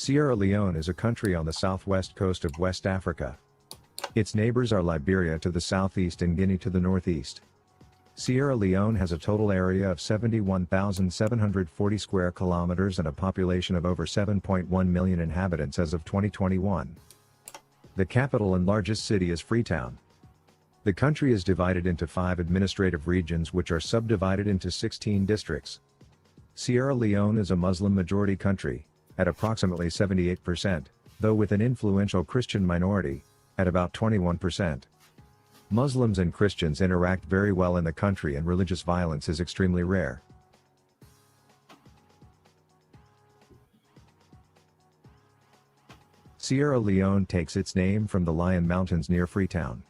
Sierra Leone is a country on the southwest coast of West Africa. Its neighbors are Liberia to the southeast and Guinea to the northeast. Sierra Leone has a total area of 71,740 square kilometers and a population of over 7.1 million inhabitants as of 2021. The capital and largest city is Freetown. The country is divided into 5 administrative regions which are subdivided into 16 districts. Sierra Leone is a Muslim-majority country, at approximately 78%, though with an influential Christian minority, at about 21%. Muslims and Christians interact very well in the country and religious violence is extremely rare. Sierra Leone takes its name from the Lion Mountains near Freetown.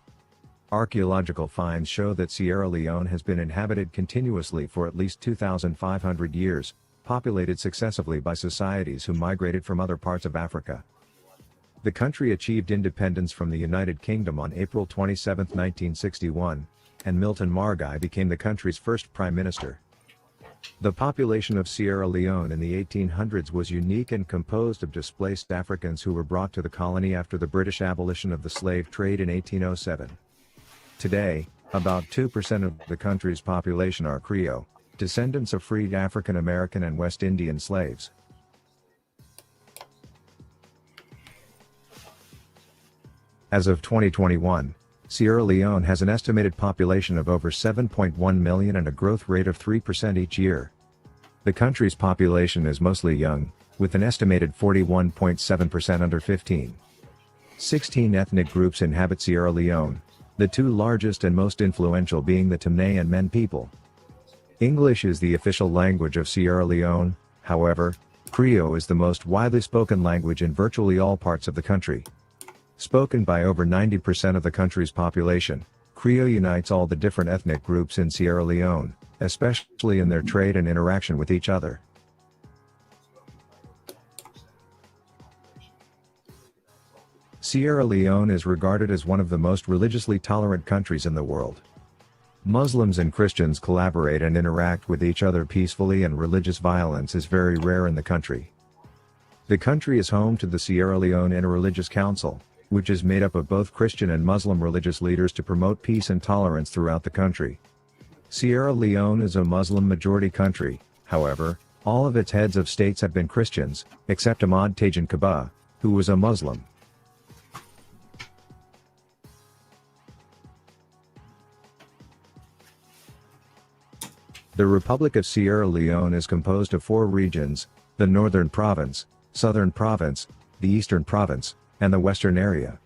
Archaeological finds show that Sierra Leone has been inhabited continuously for at least 2,500 years, populated successively by societies who migrated from other parts of Africa. The country achieved independence from the United Kingdom on April 27, 1961, and Milton Margai became the country's first prime minister. The population of Sierra Leone in the 1800s was unique and composed of displaced Africans who were brought to the colony after the British abolition of the slave trade in 1807. Today, about 2% of the country's population are Creole, descendants of freed African American and West Indian slaves. As of 2021, Sierra Leone has an estimated population of over 7.1 million and a growth rate of 3% each year. The country's population is mostly young, with an estimated 41.7% under 15. 16 ethnic groups inhabit Sierra Leone, the 2 largest and most influential being the Temne and Men people. English is the official language of Sierra Leone, however, Creole is the most widely spoken language in virtually all parts of the country. Spoken by over 90% of the country's population, Creole unites all the different ethnic groups in Sierra Leone, especially in their trade and interaction with each other. Sierra Leone is regarded as one of the most religiously tolerant countries in the world. Muslims and Christians collaborate and interact with each other peacefully and religious violence is very rare in the country. The country is home to the Sierra Leone Interreligious Council, which is made up of both Christian and Muslim religious leaders to promote peace and tolerance throughout the country. Sierra Leone is a Muslim-majority country, however, all of its heads of states have been Christians, except Ahmad Tejan Kaba, who was a Muslim. The Republic of Sierra Leone is composed of 4 regions, the Northern Province, Southern Province, the Eastern Province, and the Western Area.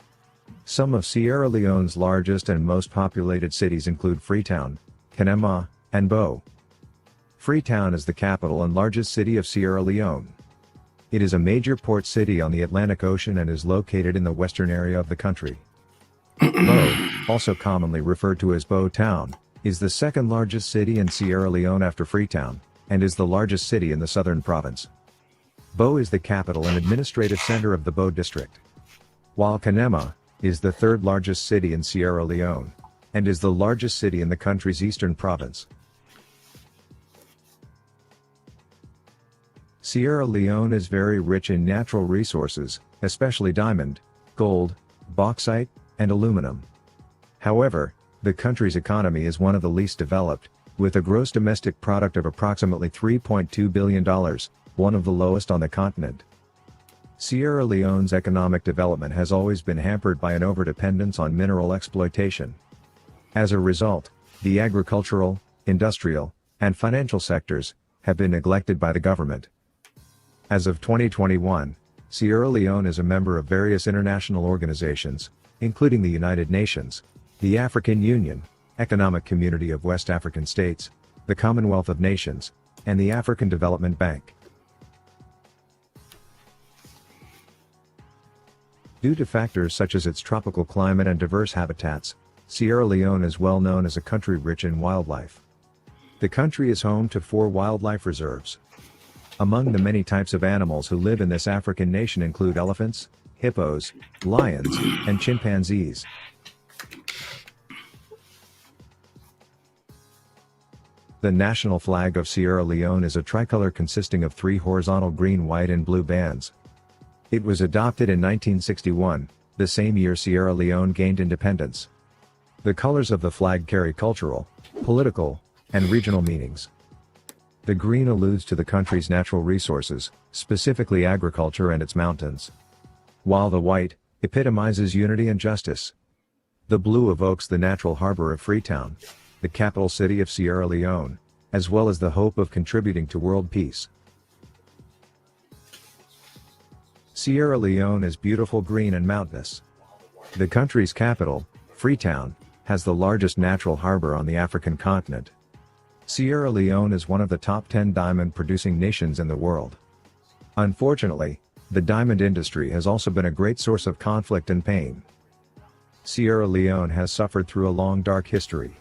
Some of Sierra Leone's largest and most populated cities include Freetown, Kenema, and Bo. Freetown is the capital and largest city of Sierra Leone. It is a major port city on the Atlantic Ocean and is located in the western area of the country. Bo, also commonly referred to as Bo Town, is the second largest city in Sierra Leone after Freetown, and is the largest city in the southern province. Bo is the capital and administrative center of the Bo district. While Kenema is the 3rd largest city in Sierra Leone, and is the largest city in the country's eastern province. Sierra Leone is very rich in natural resources, especially diamond, gold, bauxite, and aluminum. However, the country's economy is one of the least developed, with a gross domestic product of approximately $3.2 billion, one of the lowest on the continent. Sierra Leone's economic development has always been hampered by an overdependence on mineral exploitation. As a result, the agricultural, industrial, and financial sectors have been neglected by the government. As of 2021, Sierra Leone is a member of various international organizations, including the United Nations, the African Union, Economic Community of West African States, the Commonwealth of Nations, and the African Development Bank. Due to factors such as its tropical climate and diverse habitats, Sierra Leone is well known as a country rich in wildlife. The country is home to 4 wildlife reserves. Among the many types of animals who live in this African nation include elephants, hippos, lions, and chimpanzees. The national flag of Sierra Leone is a tricolor consisting of 3 horizontal green, white and blue bands. It was adopted in 1961, the same year Sierra Leone gained independence. The colors of the flag carry cultural, political, and regional meanings. The green alludes to the country's natural resources, specifically agriculture and its mountains. While the white epitomizes unity and justice. The blue evokes the natural harbor of Freetown, the capital city of Sierra Leone, as well as the hope of contributing to world peace. Sierra Leone is beautiful, green and mountainous. The country's capital, Freetown, has the largest natural harbor on the African continent. Sierra Leone is one of the top 10 diamond-producing nations in the world. Unfortunately, the diamond industry has also been a great source of conflict and pain. Sierra Leone has suffered through a long dark history.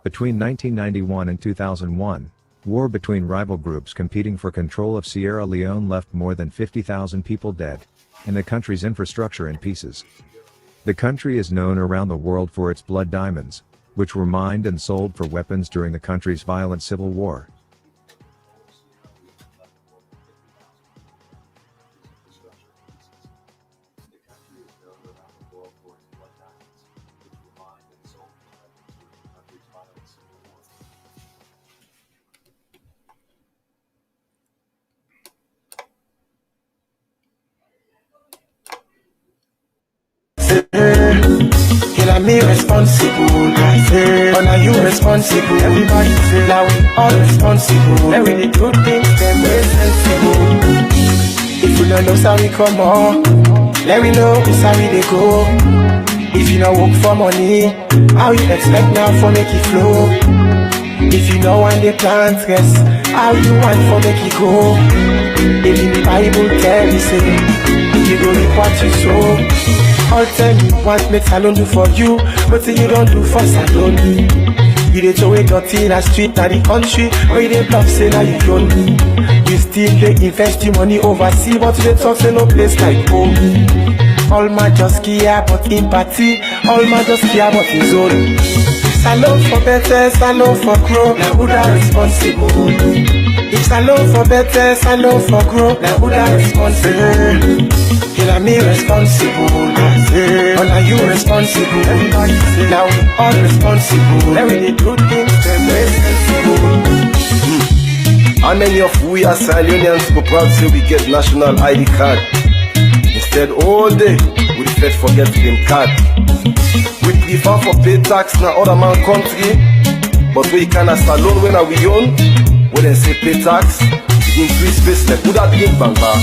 Between 1991 and 2001, war between rival groups competing for control of Sierra Leone left more than 50,000 people dead, and the country's infrastructure in pieces. The country is known around the world for its blood diamonds, which were mined and sold for weapons during the country's violent civil war. And me responsible, I say, and are you responsible? Everybody say, now we all responsible. And we dey do things them way sensible. If you don't know how we come on, let me know it's how we dey go. If you don't work for money, how you expect now for make it flow? If you know when they plant stress, how you want for make it go? If in the Bible tell you say, you go reap what you sow. All tell me what makes alone do for you, but say you don't do for alone. You dey throw away dirty in the street, na the country where you dey bluff say now you don't. You still dey invest your money overseas, but you dey talk say no place like home. All man just care about empathy, all man just care about his own. Salon for better, salon for grow, now who that responsible? If salon for better, salon for grow, now who that responsible? And me responsible, and are you responsible? Everybody say, now we all responsible. Every day do things them way sensible. How many of we as Sierra Leoneans go proud say we get national ID card? Instead all day, we first forget them card. We prefer for pay tax na other man country, but we can as alone when we own. When they say pay tax, it increase space like who that big banga.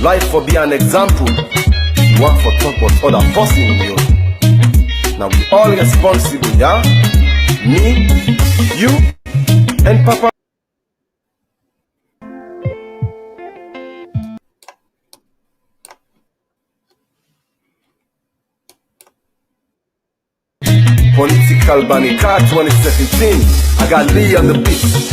Life for be an example. You want for talk but other person in you. Now we all responsible, yeah? Me, you, and Papa. Political Bunny Car 2017. I got Lee on the beat.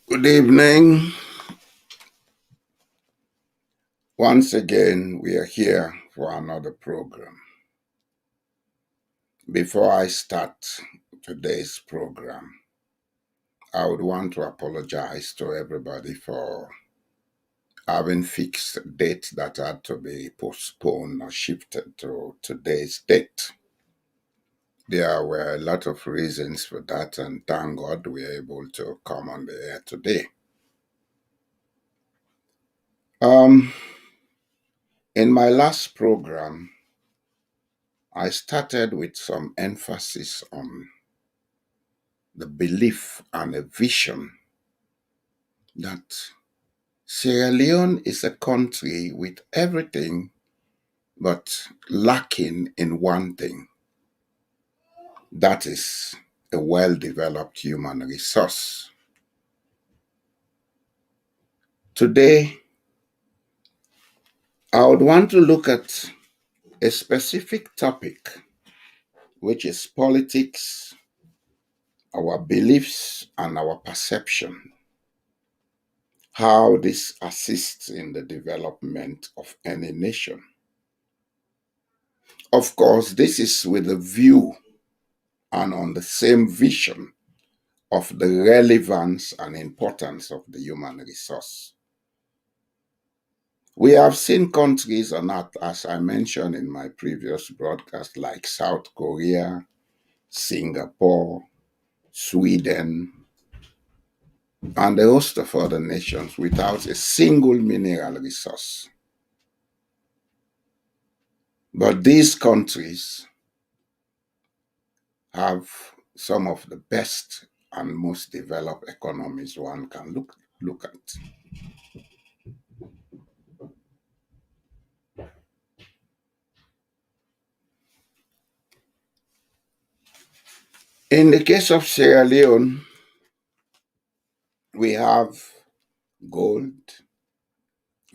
Good evening. Once again, we are here for another program. Before I start today's program, I would want to apologize to everybody for having fixed dates that had to be postponed or shifted to today's date. There were a lot of reasons for that, and thank God we are able to come on the air today. In my last program, I started with some emphasis on the belief and a vision that Sierra Leone is a country with everything but lacking in one thing. That is a well-developed human resource. Today, I would want to look at a specific topic, which is politics, our beliefs, and our perception. How this assists in the development of any nation. Of course, this is with a view and on the same vision of the relevance and importance of the human resource. We have seen countries on earth, as I mentioned in my previous broadcast, like South Korea, Singapore, Sweden, and a host of other nations without a single mineral resource. But these countries have some of the best and most developed economies one can look at. In the case of Sierra Leone, we have gold,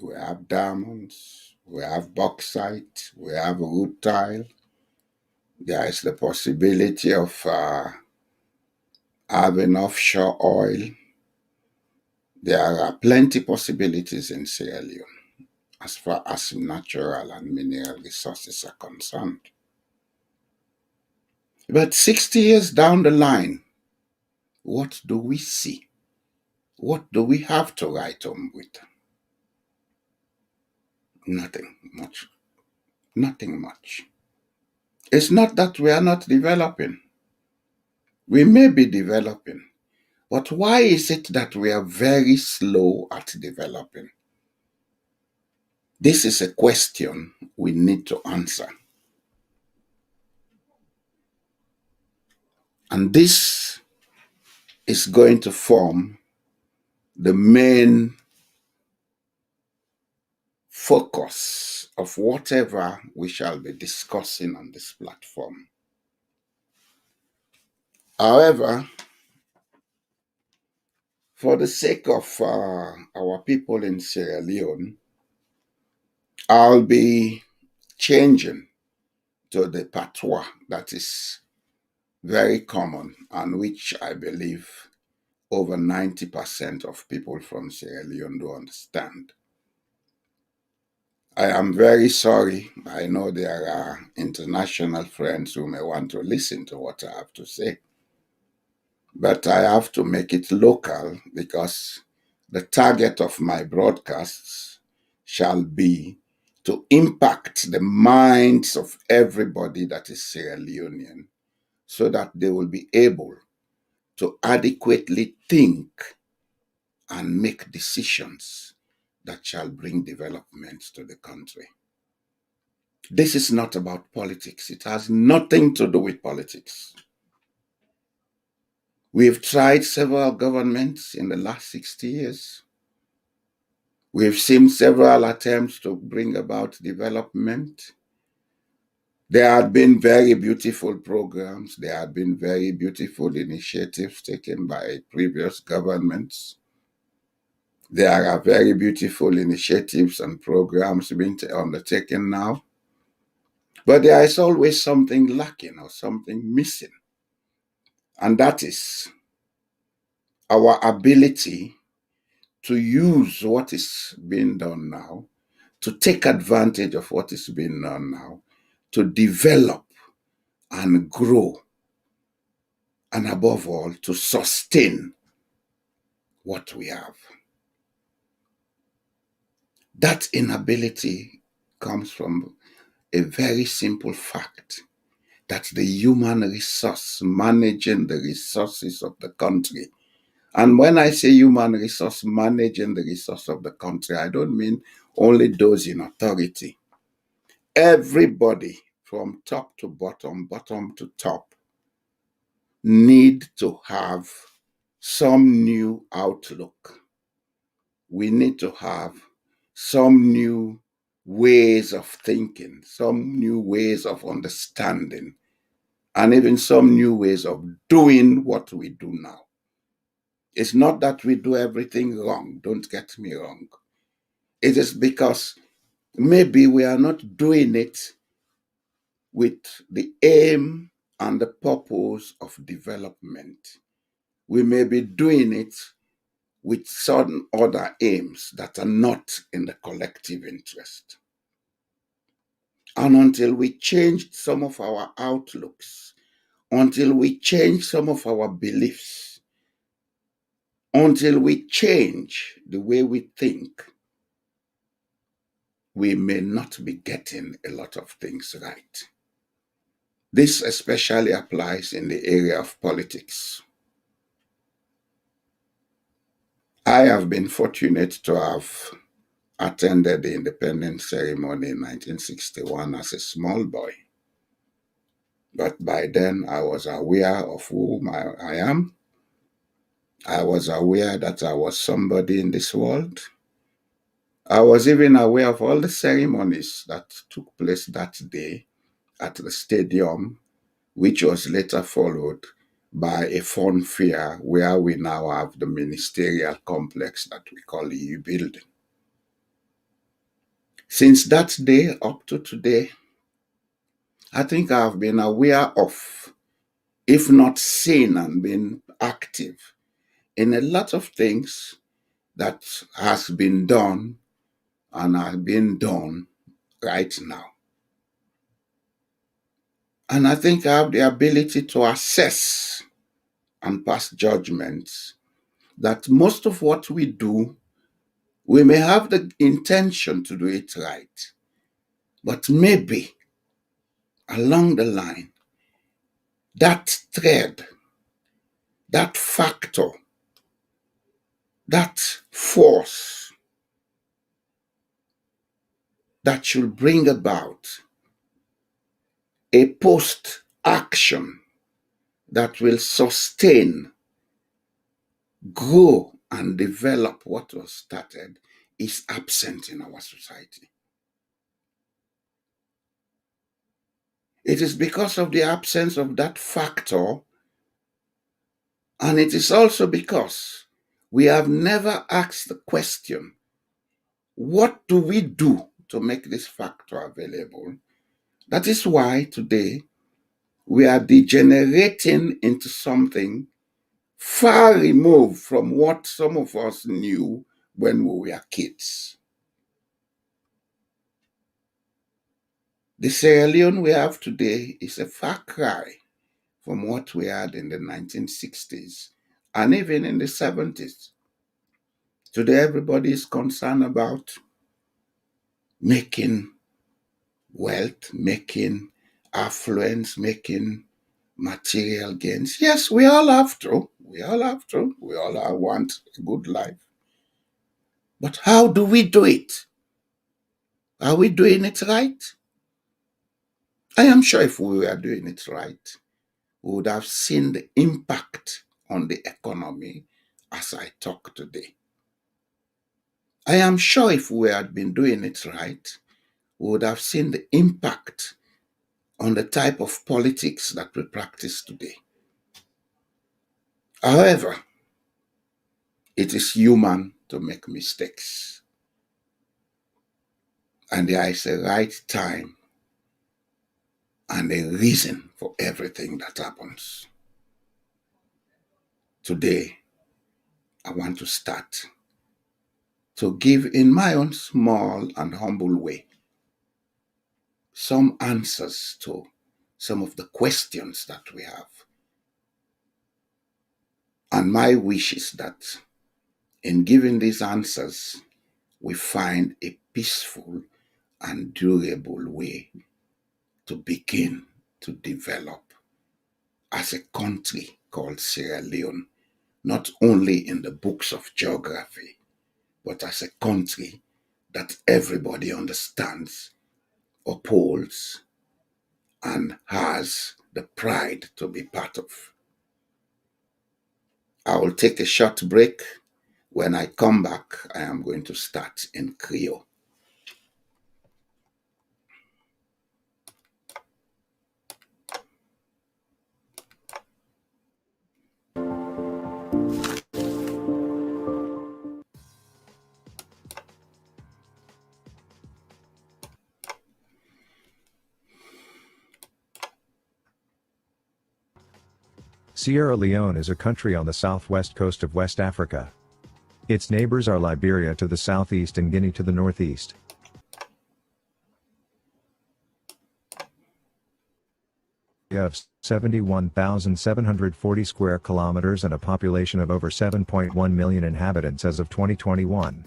we have diamonds, we have bauxite, we have rutile. There is the possibility of having offshore oil. There are plenty possibilities in Sierra Leone as far as natural and mineral resources are concerned. But 60 years down the line, what do we see? What do we have to write home with? Nothing much. Nothing much. It's not that we are not developing. We may be developing. But why is it that we are very slow at developing? This is a question we need to answer. And this is going to form the main focus of whatever we shall be discussing on this platform. However, for the sake of our people in Sierra Leone, I'll be changing to the patois that is very common and which I believe over 90% of people from Sierra Leone do understand. I am very sorry. I know there are international friends who may want to listen to what I have to say. But I have to make it local because the target of my broadcasts shall be to impact the minds of everybody that is Sierra Leonean so that they will be able to adequately think and make decisions that shall bring development to the country. This is not about politics. It has nothing to do with politics. We've tried several governments in the last 60 years. We've seen several attempts to bring about development. There have been very beautiful programs. There have been very beautiful initiatives taken by previous governments. There are very beautiful initiatives and programs being undertaken now. But there is always something lacking or something missing. And that is our ability to use what is being done now, to take advantage of what is being done now, to develop and grow, and above all, to sustain what we have. That inability comes from a very simple fact that the human resource, managing the resources of the country. And when I say human resource, managing the resource of the country, I don't mean only those in authority. Everybody from top to bottom, bottom to top, need to have some new outlook. We need to have some new ways of thinking, some new ways of understanding, and even some new ways of doing what we do now. It's not that we do everything wrong, don't get me wrong. It is because maybe we are not doing it with the aim and the purpose of development. We may be doing it with certain other aims that are not in the collective interest. And until we change some of our outlooks, until we change some of our beliefs, until we change the way we think, we may not be getting a lot of things right. This especially applies in the area of politics. I have been fortunate to have attended the independence ceremony in 1961 as a small boy. But by then I was aware of whom I am. I was aware that I was somebody in this world. I was even aware of all the ceremonies that took place that day at the stadium, which was later followed by a fun fair where we now have the ministerial complex that we call the EU building. Since that day up to today, I think I have been aware of, if not seen and been active in a lot of things that has been done and are being done right now. And I think I have the ability to assess and pass judgments that most of what we do, we may have the intention to do it right, but maybe along the line, that thread, that factor, that force that should bring about a post action that will sustain, grow, and develop what was started is absent in our society. It is because of the absence of that factor, and it is also because we have never asked the question, what do we do to make this factor available? That is why today we are degenerating into something far removed from what some of us knew when we were kids. The Sierra Leone we have today is a far cry from what we had in the 1960s and even in the 70s. Today, everybody is concerned about making wealth, making affluence, making material gains. Yes, we all have to. We all have to. We all want a good life. But how do we do it? Are we doing it right? I am sure if we were doing it right, we would have seen the impact on the economy as I talk today. I am sure if we had been doing it right, we would have seen the impact on the type of politics that we practice today. However, it is human to make mistakes. And there is a right time and a reason for everything that happens. Today, I want to start to give, in my own small and humble way, some answers to some of the questions that we have. And my wish is that in giving these answers, we find a peaceful and durable way to begin to develop as a country called Sierra Leone, not only in the books of geography, but as a country that everybody understands, upholds, and has the pride to be part of. I will take a short break. When I come back, I am going to start in Creole. Sierra Leone is a country on the southwest coast of West Africa. Its neighbors are Liberia to the southeast and Guinea to the northeast. Of 71,740 square kilometers and a population of over 7.1 million inhabitants as of 2021.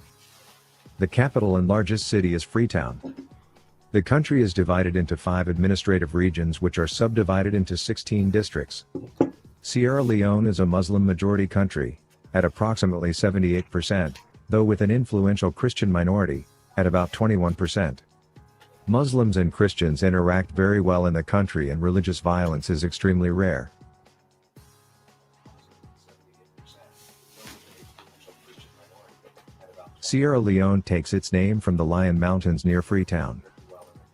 The capital and largest city is Freetown. The country is divided into 5 administrative regions which are subdivided into 16 districts. Sierra Leone is a Muslim-majority country, at approximately 78%, though with an influential Christian minority, at about 21%. Muslims and Christians interact very well in the country and religious violence is extremely rare. Sierra Leone takes its name from the Lion Mountains near Freetown.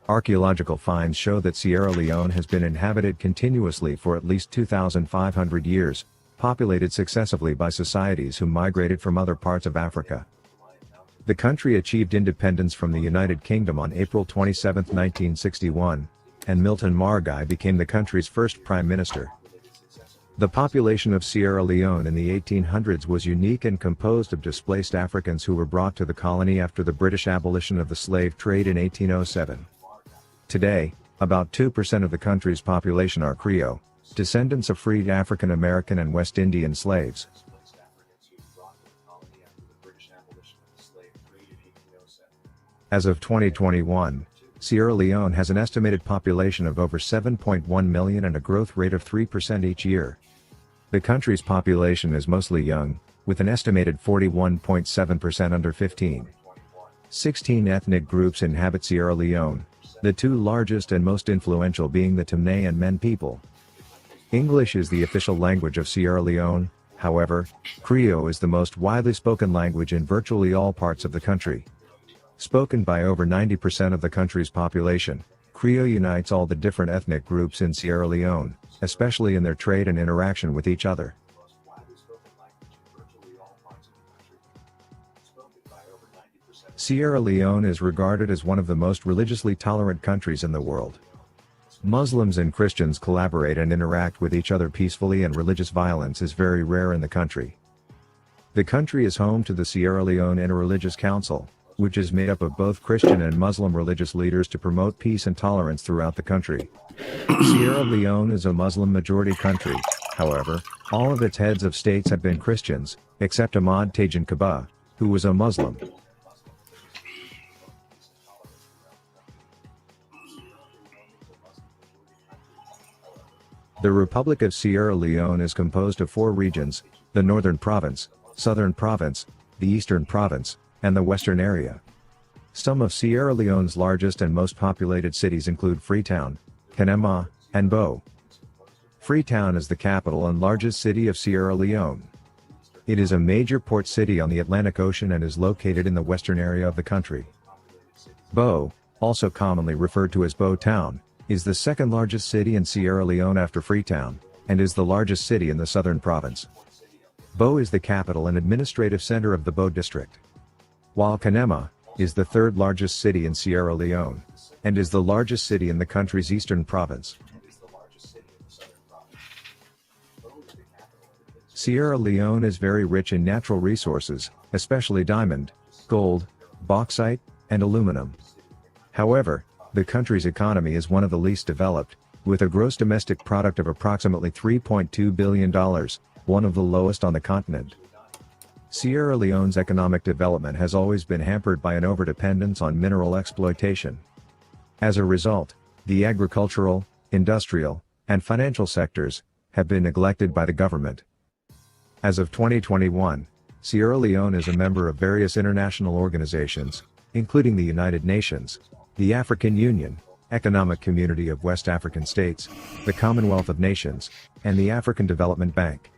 Archaeological finds show that Sierra Leone has been inhabited continuously for at least 2,500 years, populated successively by societies who migrated from other parts of Africa. The country achieved independence from the United Kingdom on April 27, 1961, and Milton Margai became the country's first prime minister. The population of Sierra Leone in the 1800s was unique and composed of displaced Africans who were brought to the colony after the British abolition of the slave trade in 1807. Today, about 2% of the country's population are Creole, descendants of freed African American and West Indian slaves. As of 2021, Sierra Leone has an estimated population of over 7.1 million and a growth rate of 3% each year. The country's population is mostly young, with an estimated 41.7% under 15. 16 ethnic groups inhabit Sierra Leone, the 2 largest and most influential being the Temne and Men people. English is the official language of Sierra Leone, however, Creole is the most widely spoken language in virtually all parts of the country. Spoken by over 90% of the country's population, Creole unites all the different ethnic groups in Sierra Leone, especially in their trade and interaction with each other. Sierra Leone is regarded as one of the most religiously tolerant countries in the world. Muslims and Christians collaborate and interact with each other peacefully and religious violence is very rare in the country. The country is home to the Sierra Leone Interreligious Council, which is made up of both Christian and Muslim religious leaders to promote peace and tolerance throughout the country. Sierra Leone is a Muslim-majority country, however, all of its heads of states have been Christians, except Ahmad Tejan Kaba, who was a Muslim. The Republic of Sierra Leone is composed of 4 regions, the Northern Province, Southern Province, the Eastern Province, and the Western Area. Some of Sierra Leone's largest and most populated cities include Freetown, Kanema, and Bo. Freetown is the capital and largest city of Sierra Leone. It is a major port city on the Atlantic Ocean and is located in the western area of the country. Bo, also commonly referred to as Bo Town, is the second largest city in Sierra Leone after Freetown, and is the largest city in the Southern Province. Bo is the capital and administrative center of the Bo district. While Kanema is the 3rd largest city in Sierra Leone, and is the largest city in the country's Eastern Province. Sierra Leone is very rich in natural resources, especially diamond, gold, bauxite, and aluminum. However, the country's economy is one of the least developed, with a gross domestic product of approximately $3.2 billion, one of the lowest on the continent. Sierra Leone's economic development has always been hampered by an overdependence on mineral exploitation. As a result, the agricultural, industrial, and financial sectors have been neglected by the government. As of 2021, Sierra Leone is a member of various international organizations, including the United Nations, the African Union, Economic Community of West African States, the Commonwealth of Nations, and the African Development Bank.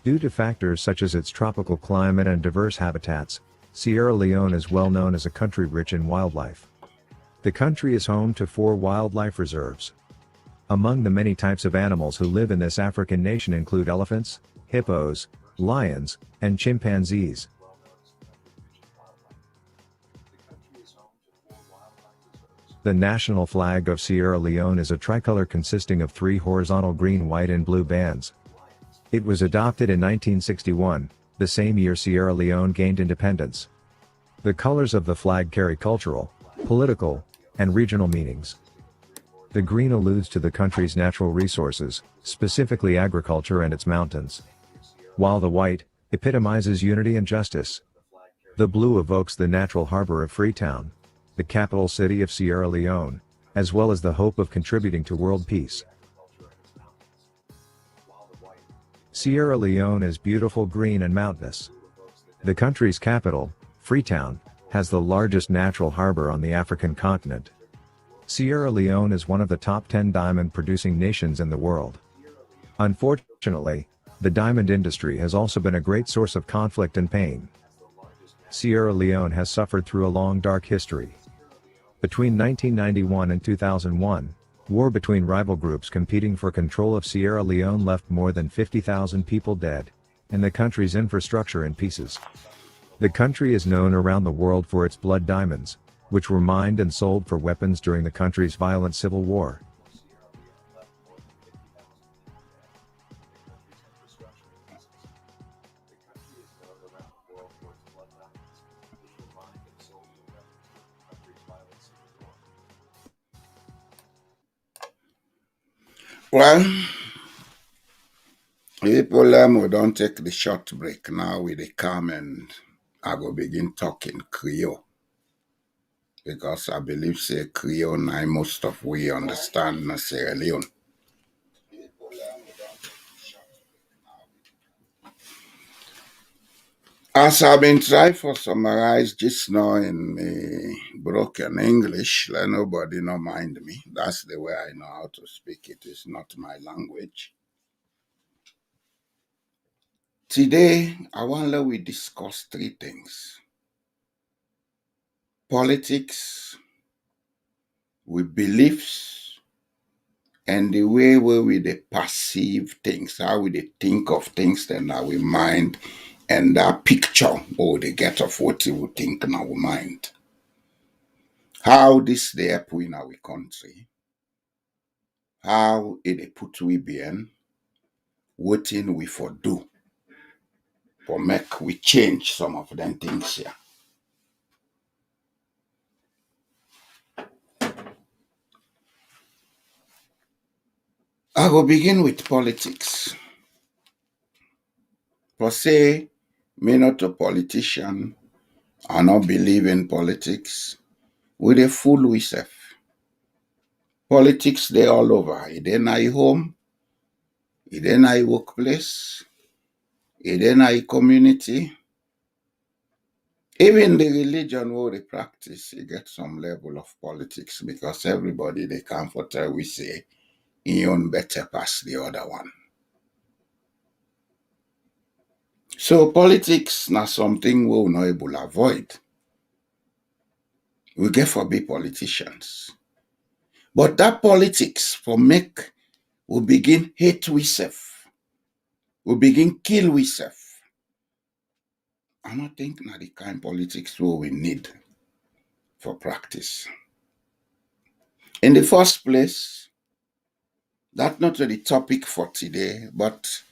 Due to factors such as its tropical climate and diverse habitats, Sierra Leone is well known as a country rich in wildlife. The country is home to 4 wildlife reserves. Among the many types of animals who live in this African nation include elephants, hippos, lions, and chimpanzees. The national flag of Sierra Leone is a tricolor consisting of 3 horizontal green, white, and blue bands. It was adopted in 1961, the same year Sierra Leone gained independence. The colors of the flag carry cultural, political, and regional meanings. The green alludes to the country's natural resources, specifically agriculture and its mountains. While the white epitomizes unity and justice. The blue evokes the natural harbor of Freetown, the capital city of Sierra Leone, as well as the hope of contributing to world peace. Sierra Leone is beautiful, green, and mountainous. The country's capital, Freetown, has the largest natural harbor on the African continent. Sierra Leone is one of the top 10 diamond-producing nations in the world. Unfortunately, the diamond industry has also been a great source of conflict and pain. Sierra Leone has suffered through a long, dark history. Between 1991 and 2001, war between rival groups competing for control of Sierra Leone left more than 50,000 people dead, and the country's infrastructure in pieces. The country is known around the world for its blood diamonds, which were mined and sold for weapons during the country's violent civil war. Well, people, we don't take the short break now with the calm, and I go begin talking Creole. Because I believe say Creole now most of we understand in Sierra Leone. As I've been trying for summarize just now in me broken English, let nobody no mind me. That's the way I know how to speak it. It's not my language. Today, I want to we discuss 3 things. Politics, with beliefs, and the way where we they perceive things, how we they think of things, then our mind, and that picture or they get of what we think in our mind. How this they help in our country, how it they put we being, what thing we for do, for make we change some of them things here. I will begin with politics. For say, me not a politician, I not believe in politics. We dey fool we self. Politics they all over. It in our home, it in our workplace, it in our community. Even the religion where they practice, you get some level of politics because everybody they comforter we say he own better pass the other one. So politics na something we not able to avoid. We get for be politicians. But that politics for make we begin hate we self. We begin kill we self. I don't think na the kind politics we need for practice. In the first place, that's not the topic for today, but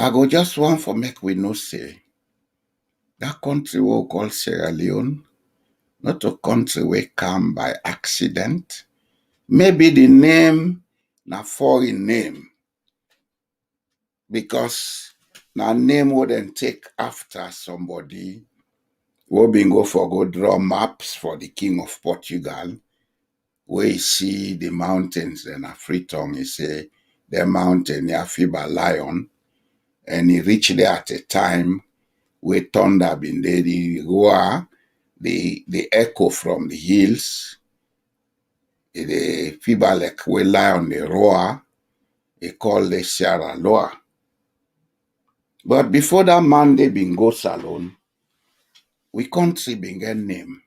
I go just want for make we know say that country we call Sierra Leone, not a country we come by accident. Maybe the name na foreign name because na name we then take after somebody we been go for go draw maps for the King of Portugal, where you see the mountains and a free tongue, he say the mountain near Fiba Lion, and he reached there at a time where thunder been there, the roar, the echo from the hills, the Fiba like where lion the roar, he called the Sierra Leone. But before that man they been go salon, we country been get name.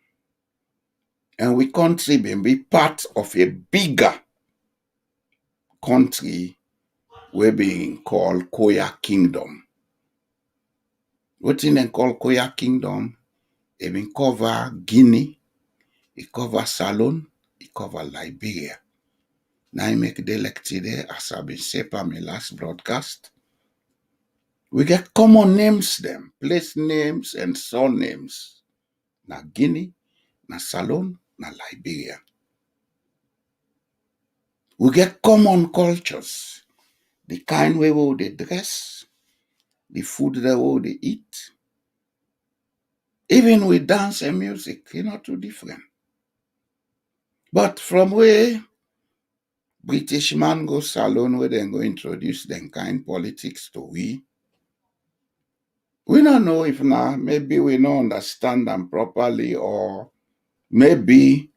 And we country been be part of a bigger country we being called Koya Kingdom. What in them call Koya Kingdom? It been cover Guinea, it cover Salon, it cover Liberia. Now I make the elect today, as I've been saying for my last broadcast. We get common names them, place names and surnames. Na Guinea, na Salon, na Liberia. We get common cultures. The kind way we they dress, the food that we they eat. Even with dance and music, not too different. But from where British man go salon where they go introduce them kind politics to we don't know if now maybe we don't understand them properly or maybe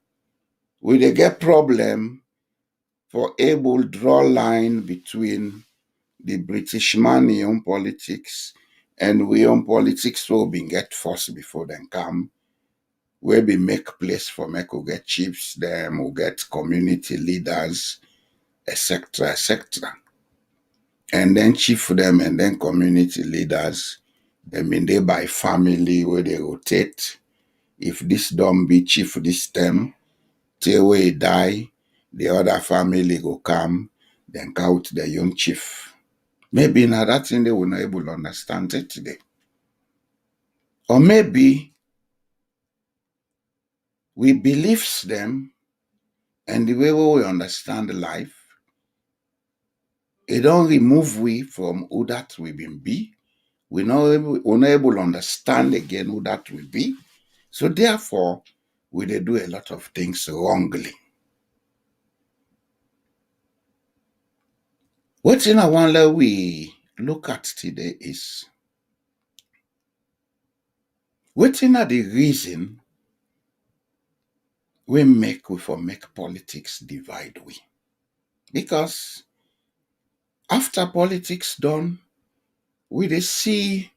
we they get problem for able draw line between the British man in politics and we on politics so been get forced before them come. Where we make place for make we get chiefs, them we get community leaders, etc., etc. And then chief them and then community leaders, they mean they by family where they rotate. If this don't be chief this term, till we die, the other family go come, then count the young chief. Maybe now that thing they will not able to understand it today. Or maybe we believes them and the way we understand life, it don't remove we from who that we been be. We're not able to understand again who that will be. So therefore, we they do a lot of things wrongly. What in I wonder we look at today is what in the reason we make politics divide we. Because after politics done, we they see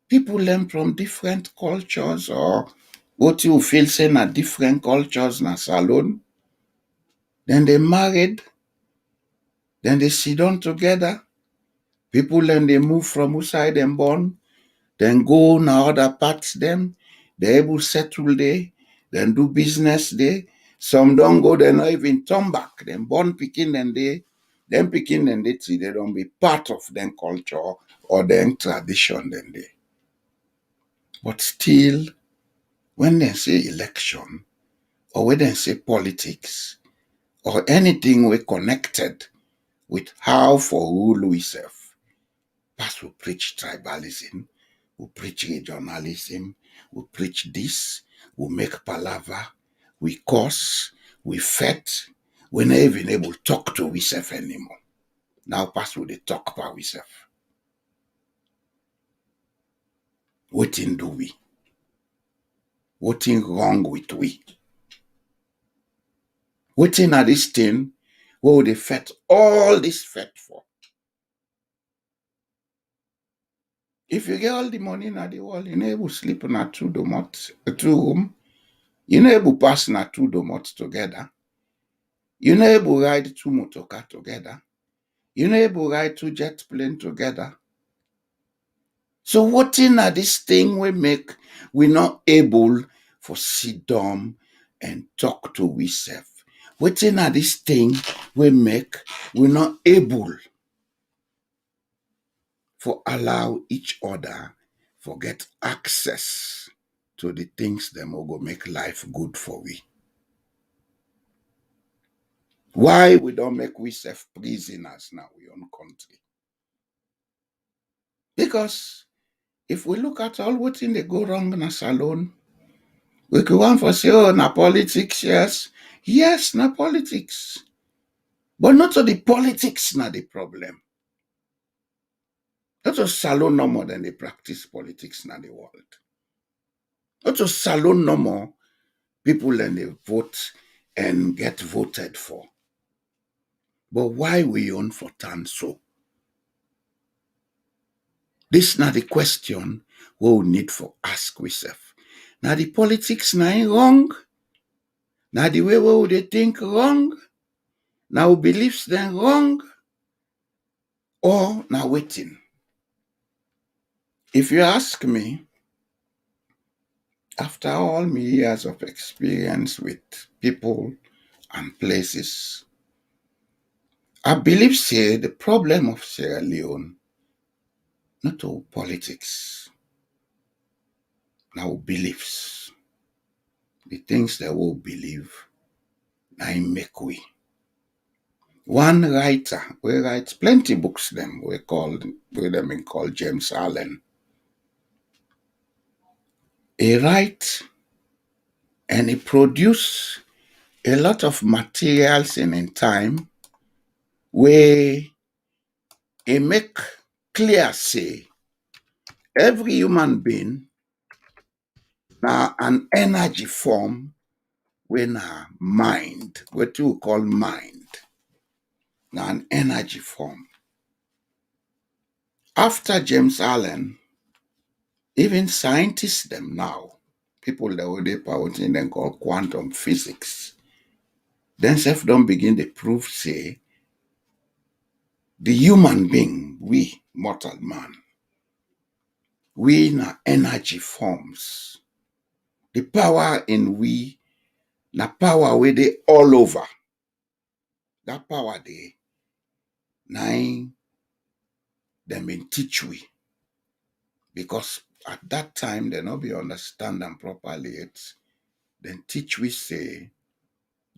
people learn from different cultures or what you feel saying are different cultures na salon. Then they married, then they sit down together. People then they move from outside and born, then go na other parts them. They able settle there, then do business there. Some don't go, they not even turn back. Then born picking and then picking and they don't be part of them culture or them tradition then they. But still, when they say election, or when they say politics, or anything we connected with how for rule we serve, Pass will preach tribalism, we preach regionalism, we preach this, we make palaver, we curse, we fet, we're not even able to talk to ourselves anymore. Now pass will they talk about ourselves. What thing do we? What thing wrong with we? What thing are this thing what would they fet all this fet for? If you get all the money in the world, you're not able to sleep in a two room, you're not able to pass in a two domots together. You're not able to ride two motor car together. You're not able to ride two jet plane together. So what in this thing we make we're not able for sit down and talk to ourselves? What in this thing we make we're not able for allow each other for get access to the things them will go make life good for we. Why we don't make we self prisoners now we own country? Because if we look at all what thing they go wrong in a salon, we could want for say, oh, na politics, yes. Yes, na politics. But not to the politics na the problem. Not to salon no more than they practice politics na the world. Not to salon no more people and they vote and get voted for. But why we own for tan so? This na the question we need for ask ourselves. Now the politics na wrong. Now the way we they think wrong. Now beliefs then wrong. Or now waiting. If you ask me, after all my years of experience with people and places, I believe say the problem of Sierra Leone, not all politics, now beliefs. The things that we believe, now make we. One writer, we write plenty books them, we call James Allen. He write and he produce a lot of materials in time where he make clear say every human being now an energy form when a mind, what you call mind, now an energy form. After James Allen, even scientists them now, people that were there out in them called quantum physics, themselves don't begin to prove say the human being, we mortal man, we na energy forms. The power in we na power where they all over. That power they nine them been teach we. Because at that time they not be understand them properly. It's then teach we say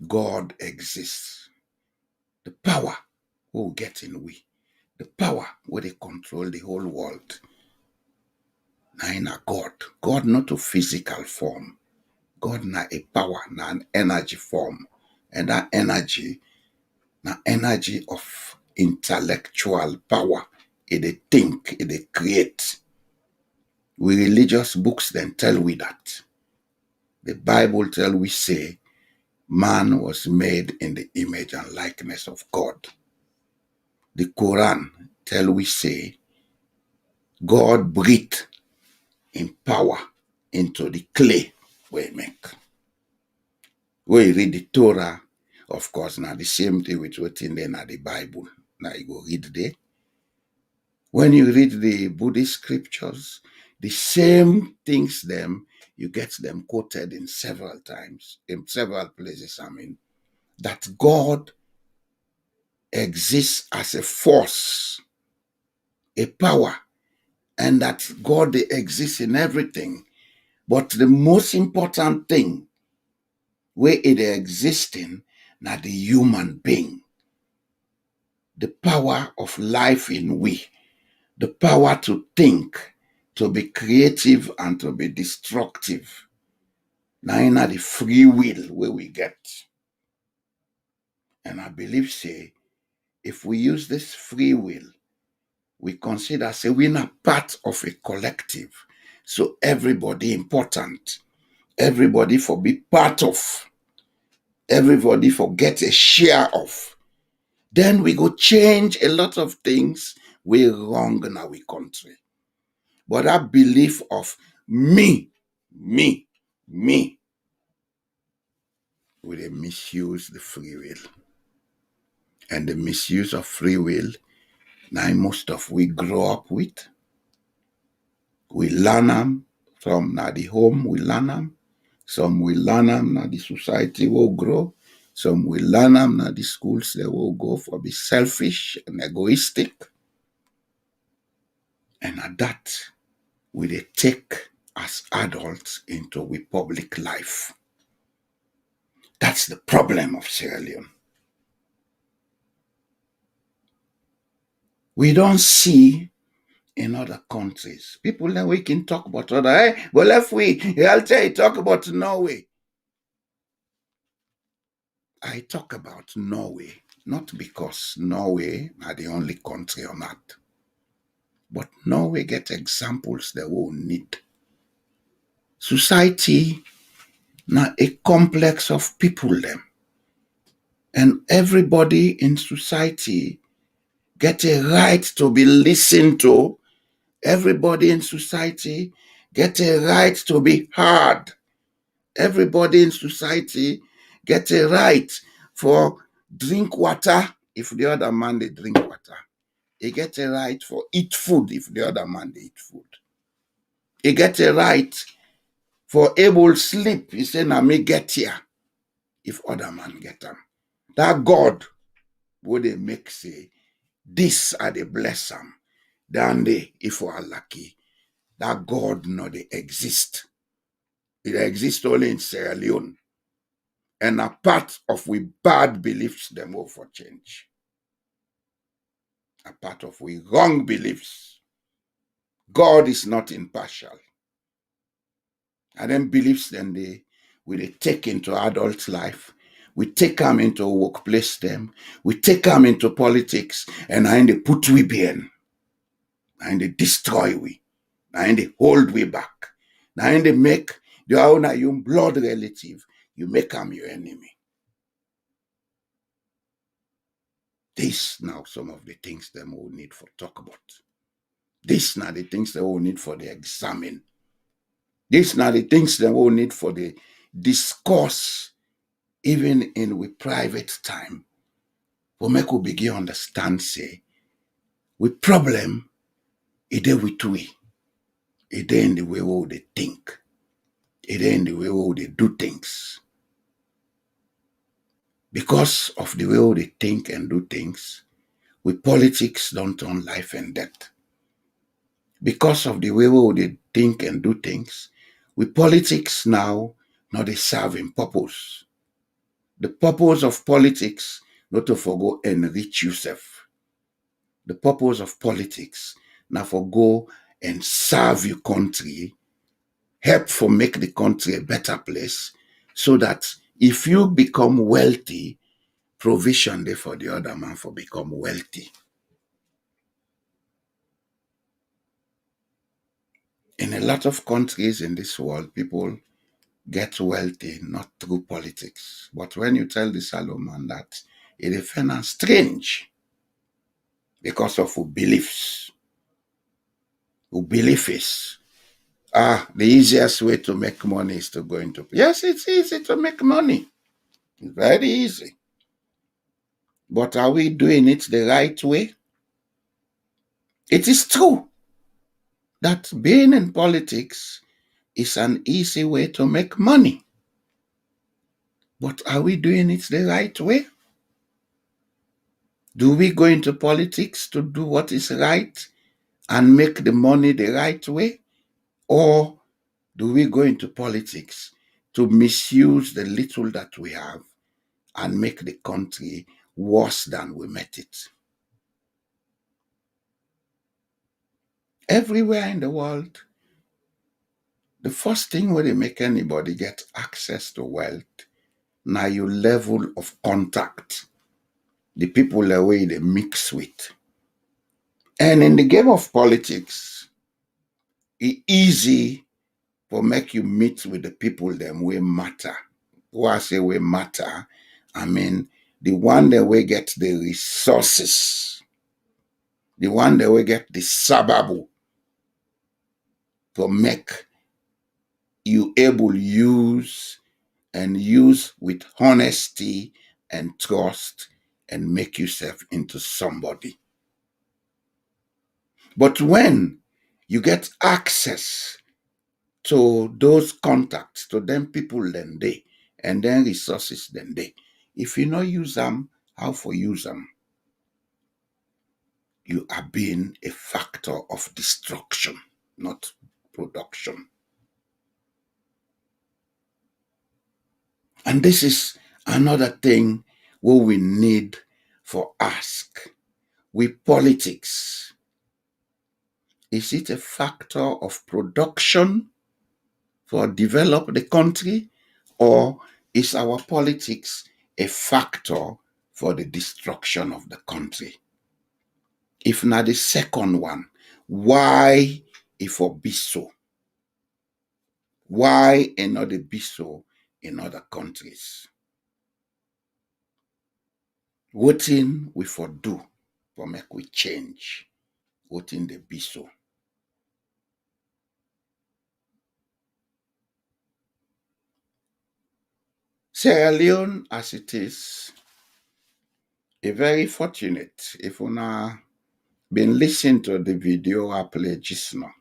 God exists. The power who get in we. The power where they control the whole world. Nine a God. God not a physical form. God na a power, na an energy form. And that energy na energy of intellectual power. It think, it create. We religious books then tell we that. The Bible tell we say man was made in the image and likeness of God. The Quran tell we say God breathed in power into the clay we make. We read the Torah, of course, now the same thing with what's in there now the Bible. Now you go read there. When you read the Buddhist scriptures, the same things them, you get them quoted in several times, in several places, that God exists as a force, a power, and that God exists in everything. But the most important thing where it exists in, now the human being, the power of life in we, the power to think, to be creative and to be destructive. Now in the free will where we get. And I believe say, if we use this free will, we consider say we're not part of a collective. So everybody important. Everybody for be part of. Everybody for get a share of. Then we go change a lot of things we wrong in our country. But that belief of me, me, me, we they misuse the free will. And the misuse of free will, now most of we grow up with. We learn them from now the home, we learn them. Some we learn them now the society will grow. Some we learn them now the schools they will go for be selfish and egoistic. And at that, we dey take as adults into we public life. That's the problem of Sierra Leone. We don't see in other countries. People then we can talk about other, hey, well, if I'll tell you, talk about Norway. I talk about Norway, not because Norway are the only country on earth, but Norway get examples that we need. Society now a complex of people them, and everybody in society get a right to be listened to. Everybody in society get a right to be heard. Everybody in society get a right for drink water if the other man they drink water. He get a right for eat food if the other man they eat food. He get a right for able sleep. He say, "Na me get here," if other man get them. That God would they make say, this are the bless them. Then they, if we are lucky, that God no they exist. It exists only in Sierra Leone. And a part of we bad beliefs them will for change. A part of we wrong beliefs. God is not impartial. And then beliefs then they take into adult life. We take them into workplace them. We take them into politics. And then they put we behind. And they destroy we. And they hold we back. And they make your own your blood relative. You make them your enemy. This now some of the things them will need for talk about. This now the things that we'll need for the examine. These now the things that we'll need for the discourse, even in with private time. For make we begin understand, say, with problem, it is with we. It is in the way we they think. It is in the way we they do things. Because of the way they think and do things, with politics don't turn life and death. Because of the way they think and do things, with politics now, not they serving purpose. The purpose of politics, not to forgo enrich yourself. The purpose of politics, now for go and serve your country, help for make the country a better place, so that if you become wealthy, provision there for the other man for become wealthy. In a lot of countries in this world, people get wealthy not through politics. But when you tell the Solomon that it is strange because of who beliefs, who belief is, the easiest way to make money is to go into. Yes, it's easy to make money. It's very easy. But are we doing it the right way? It is true that being in politics is an easy way to make money. But are we doing it the right way? Do we go into politics to do what is right and make the money the right way? Or do we go into politics to misuse the little that we have and make the country worse than we met it? Everywhere in the world, the first thing where they make anybody get access to wealth, now your level of contact, the people the way they mix with. And in the game of politics, it's easy for make you meet with the people them way matter. Who I say way matter, I mean the one that will get the resources, the one that will get the sababu to make you able use and use with honesty and trust and make yourself into somebody. But when you get access to those contacts, to them people then they, and then resources then they, if you not use them, how for use them? you are being a factor of destruction, not production. And this is another thing what we need for ask. With politics, is it a factor of production for develop the country, or is our politics a factor for the destruction of the country? If not the second one, why it for be so? Why it not be so in other countries? Wetin we for do for make we change? Wetin they be so? Sierra Leone as it is, a very fortunate. If una been listening to the video I play just now,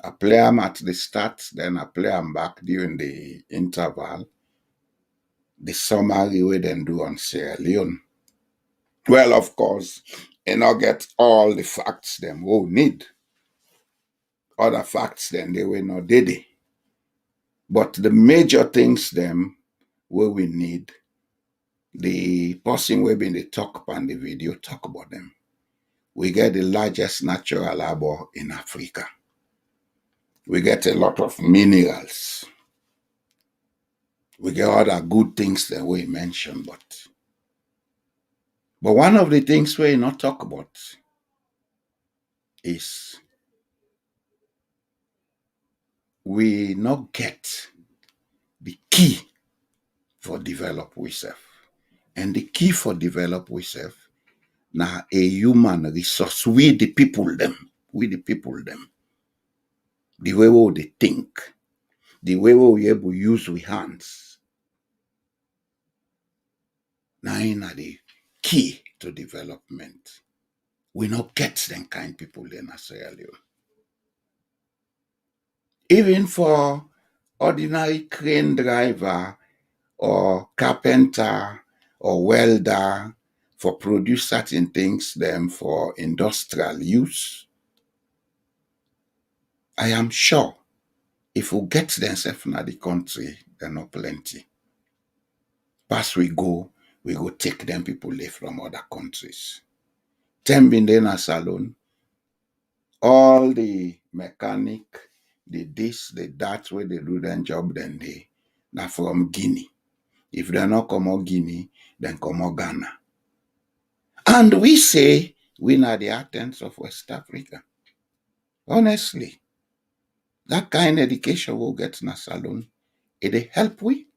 I play them at the start, then I play them back during the interval, the summary we then do on Sierra Leone. Well, of course, you not get all the facts them we need. Other facts then they were not did. But the major things them where we need, the person we been the talk on the video talk about them. We get the largest natural harbor in Africa. We get a lot of minerals. We get other good things that we mentioned, but one of the things we not talk about is we not get the key for develop ourselves. And the key for develop ourselves now a human resource. We the people them. The way we they think, the way we able to use we hands. Now in the key to development. We not get them kind people in Sierra Leone. Even for ordinary crane driver or carpenter or welder for produce certain things them for industrial use, I am sure if we get themselves in the country, they're not plenty. Pass we go take them people live from other countries. Them been there in a salon, all the mechanic, the this, the that, where they do their job, then they now from Guinea. If they're not come out Guinea, then come out Ghana. And we say we are the Athens of West Africa. Honestly, that kind of education we'll get in a salon, it help we.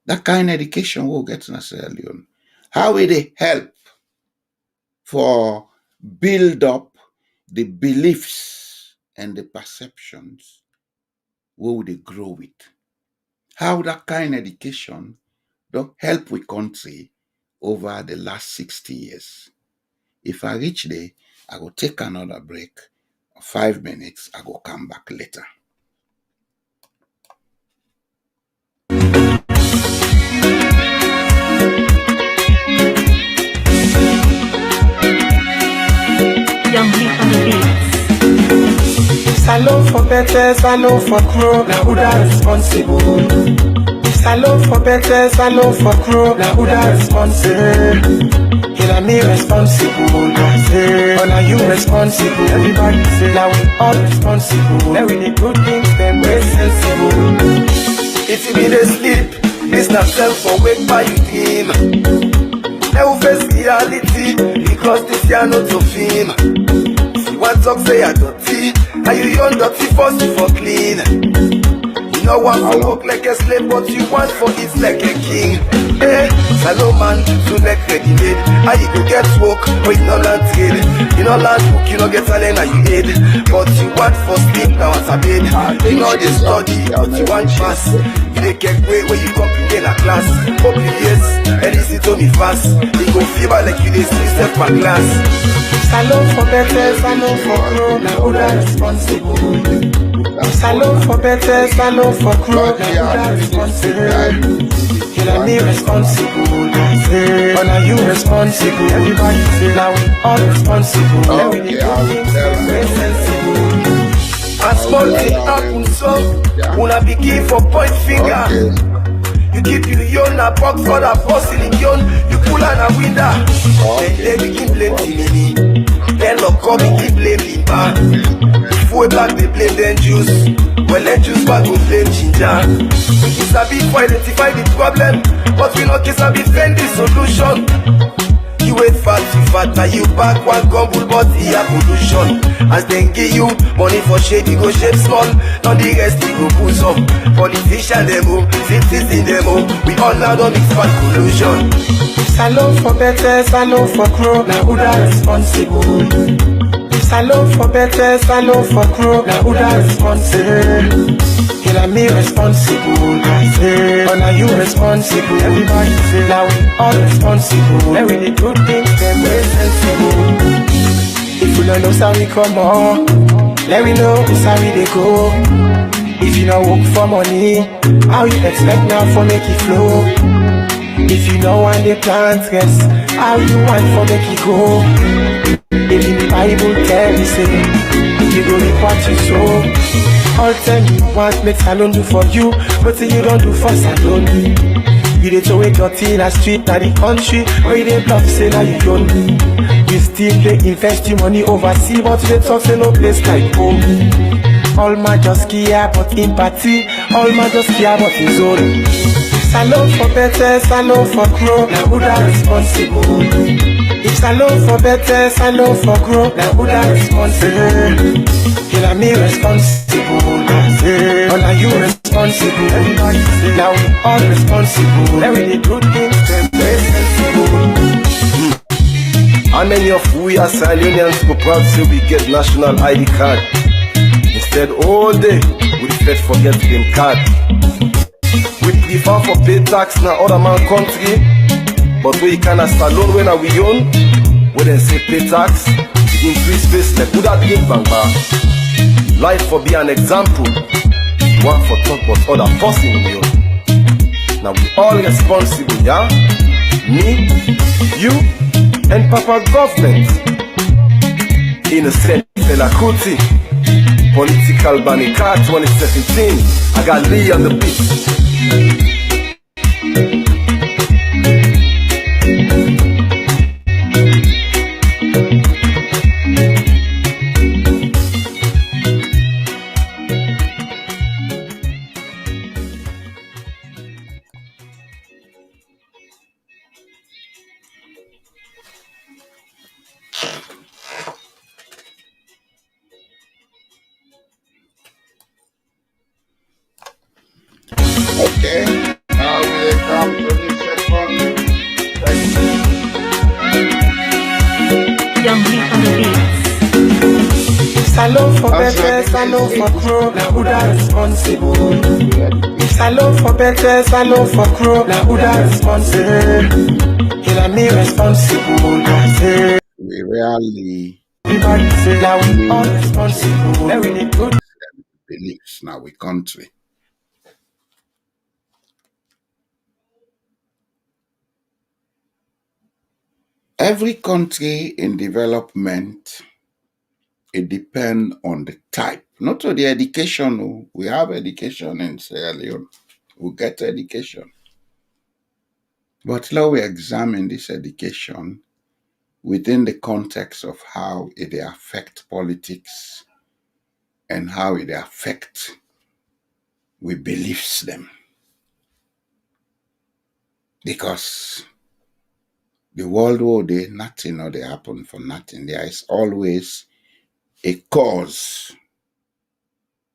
That kind of education we'll get in a Sierra Leone. How will it help for build up the beliefs and the perceptions where would they grow with? How that kind of education don't help with country over the last 60 years. If I reach there, I will take another break. 5 minutes, I will come back later. Salon for better, salon for crow, now who that responsible? Salon for better, salon for crow, now who that responsible? Here me responsible, I say, oh now you responsible. Everybody say, now we all responsible. Now we the good things, them we sensible. If you be the sleep, this not self for wake by you dream. Now we face reality, because this year not to film. See one talk say I dirty, and you young dirty first you for clean. You know want to walk like a slave, but you want for it like a king. Hey, hello man, so like ready made. How you go get work, but you no land trade. You no land book, you no get talent and you aid. But you want for sleep now as a bed. You know they study, but you want pass. You dey get way when you come in a class. Hope you yes, and listen to me fast. You go fever like you dey see step per class. Salon for better, salon for crow, now who that responsible? Salon for better, salon for crow, now who that responsible? Feel like me responsible. But now you responsible. Everybody say now we all responsible. Okay, I will tell Very her. sensible. As small thing happen so, Yeah. una begin for point finger. Okay. You keep your yon a box for the porcelain yon. You pull on a window. Then they begin blame Timini. Then look come begin blame Limba. Before black they blame them Jews. Well let Jews back go blame Ginger. We can sabi for identify the problem, but we not can sabi find the solution. You wait fat, you fat, now you back one gumble, but the pollution. As they give you money for shape, you go shape small. Now the rest you go pull some. Politician them home, citizens them home. We all now don't mix bad collusion. Salon for better, salon for crow. Now who that responsible? Salon for better, salon for crow. Now who that responsible? Feel like me responsible. But now you responsible. Everybody say now we all responsible. Every day good things, them very sensible. If you don't know how we come on, let me know it's how we they go. If you don't work for money, how you expect now for make it flow? If you don't want the plant rest, how you want for make it go? If in the Bible tell you say, you go reap what you sow. All time you want make salon do for you, but you don't do for salon. You dey throw it dirty in the street, na the country where you dey bluff say now you don't. You still dey invest your money overseas, but you dey talk say no place like home. All man just care about empathy, all man just care about his own. Salon for better, salon for crow, now who that responsible? If salon for better, salon for crow, now who that responsible? Feel like me responsible, but now you responsible. Everybody say now we all responsible. Every day good things, them very sensible. How many of we as Sierra Leoneans go proud say we get national ID card? Instead, all day we first forget them card. We prefer for pay tax na other man country, but we kinda salon when we own. When they say pay tax, it increase face like who that give bang bang. Life for be an example. One for talk but other person we own. Now we all responsible, yeah? Me, you, and Papa government. Innocent Fela Kuti. Political Banika 2017. I got Lee on the beat. Okay, now we come to the second section. Young Lee on the beats. Salon for better, salon for crow, now who that responsible? Salon for better, salon for crow, now who that responsible? Feel like me responsible. We rarely Everybody say now we all responsible. Every day good. beliefs now we country. Every country in development, it depends on the type, not to the education. Oh. We have education in Sierra Leone. We get education. But now we examine this education within the context of how it affect politics and how it affect we beliefs them. Because the world war day, nothing or they happen for nothing. There is always a cause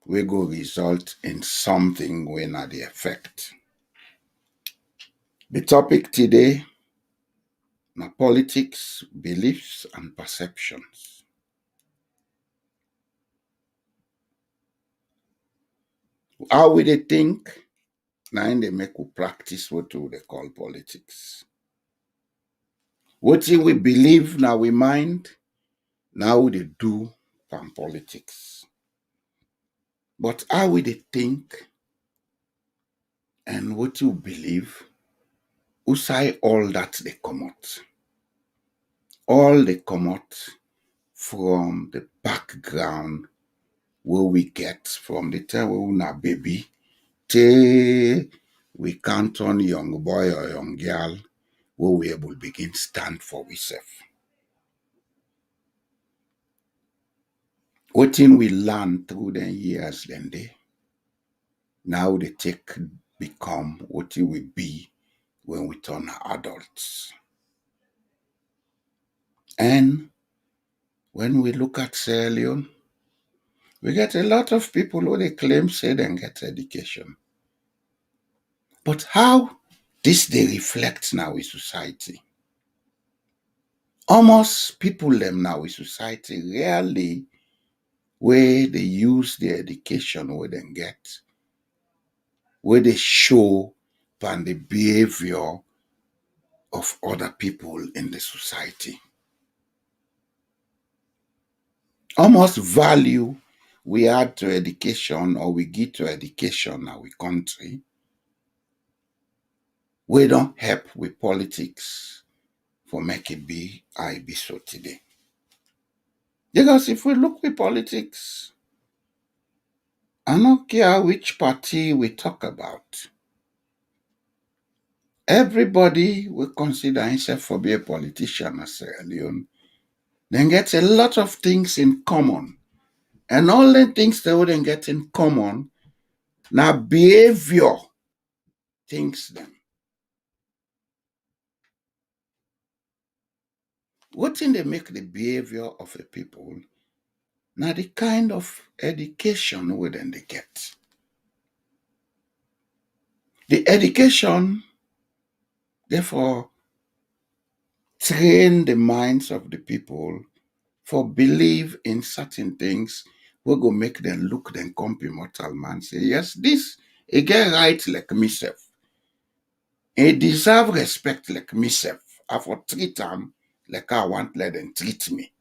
we go result in something when at the effect. The topic today na politics, beliefs, and perceptions. How we they think, now they make we practice what they call politics. What we believe now we mind, now they do from politics. But how we they think and what you believe usai all that they come out. All they come out from the background where we get from the time we na baby till we count on young boy or young girl where we able begin stand for ourselves. Wetin we learn through the years then they now they take become what it will be when we turn adults. And when we look at Sierra Leone, we get a lot of people who they claim say they get education. But how this they reflect now in society? Almost people them now in society rarely where they use the education where they get, where they show and the behavior of other people in the society. Almost value we add to education or we give to education in our country, we don't help with politics for make it be I be so today. Because if we look with politics, I don't care which party we talk about. Everybody will consider himself for be a politician as Sierra Leone. Then get a lot of things in common. And all the things they wouldn't get in common, now behavior things them. What thing they make the behavior of the people? Now the kind of education wouldn't they get. The education, therefore, train the minds of the people for believe in certain things we go make them look them come be mortal man say yes this a get right like myself, a deserve respect like myself. I for treat them like I want let them treat me.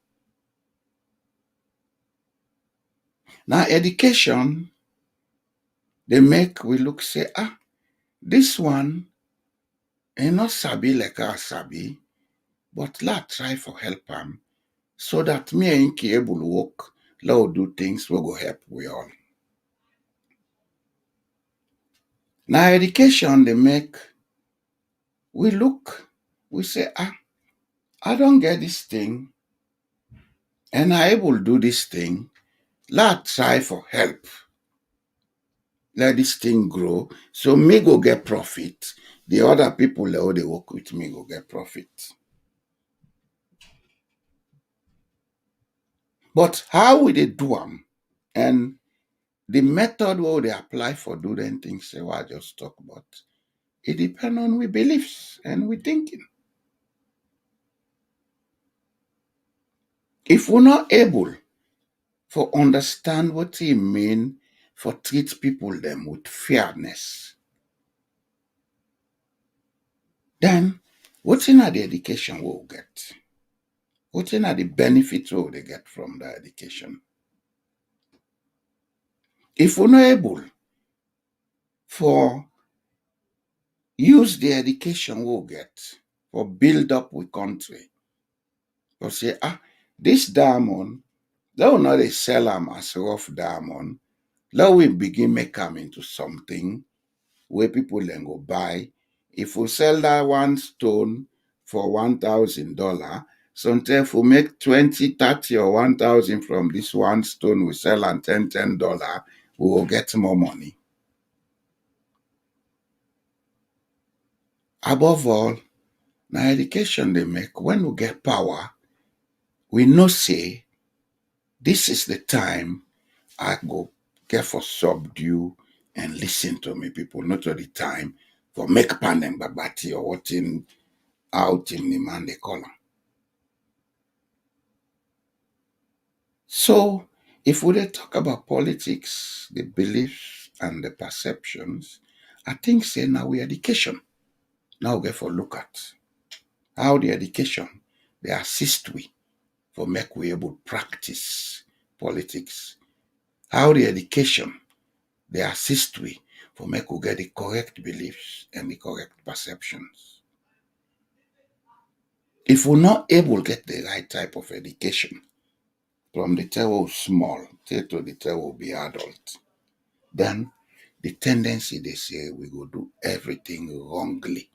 Now education they make we look say this one ain't not sabi like I sabi, but let try for help him so that me ain't able to work, let do things we go help we all. Now education they make we look, we say, I don't get this thing, and I able to do this thing. Let's try for help. Let this thing grow. So me go get profit. The other people that they work with me go get profit. But how will they do them? And the method where they apply for doing things, say what I just talk about, it depends on we beliefs and we thinking. If we're not able for understand what it mean for treat people them with fairness, then what's in the education we'll get? What's in the benefits we'll they get from the education? If we're not able for use the education we'll get for build up we country, or say, this diamond, let we not they sell them as rough diamond, let we begin make them into something where people then go buy. If we sell that one stone for $1,000, sometimes if we make 20, 30, or 1,000 from this one stone, we sell and $10, we will get more money. Above all, now education they make, when we get power, we know say, this is the time I go get for subdue and listen to me people, not all the time for make pan and babati or what in out in the man they call them. So, if we dey talk about politics, the beliefs and the perceptions, I think say now we education. Now we get for look at how the education they assist we for make we able practice politics. How the education they assist we for make we get the correct beliefs and the correct perceptions. If we're not able to get the right type of education, from the time we're small till to the time we'll be adult, then the tendency they say we go do everything wrongly.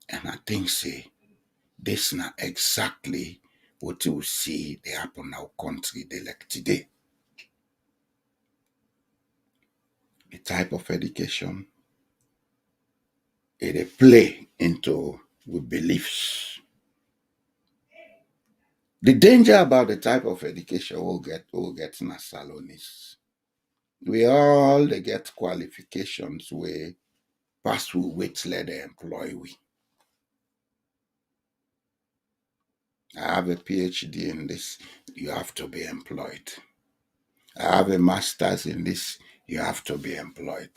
And I think say this not exactly what you see they happen in our country they like today. The type of education it play into with beliefs. The danger about the type of education we'll get in a salon is we all they get qualifications where pass we wait let they employ we. I have a PhD in this, you have to be employed. I have a master's in this, you have to be employed.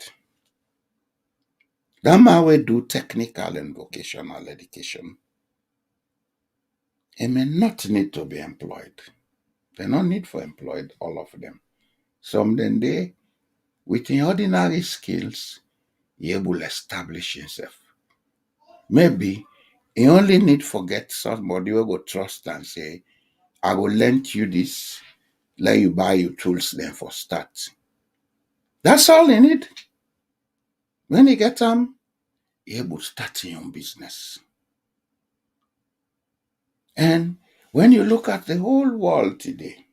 That man will do technical and vocational education. He may not need to be employed. They no need for employed, all of them. Some then they, with the ordinary skills, he able establish himself. Maybe he only need forget somebody who go trust and say, I will lend you this, let you buy your tools then for start. That's all he need. When he get them, he able to start his own business. And when you look at the whole world today,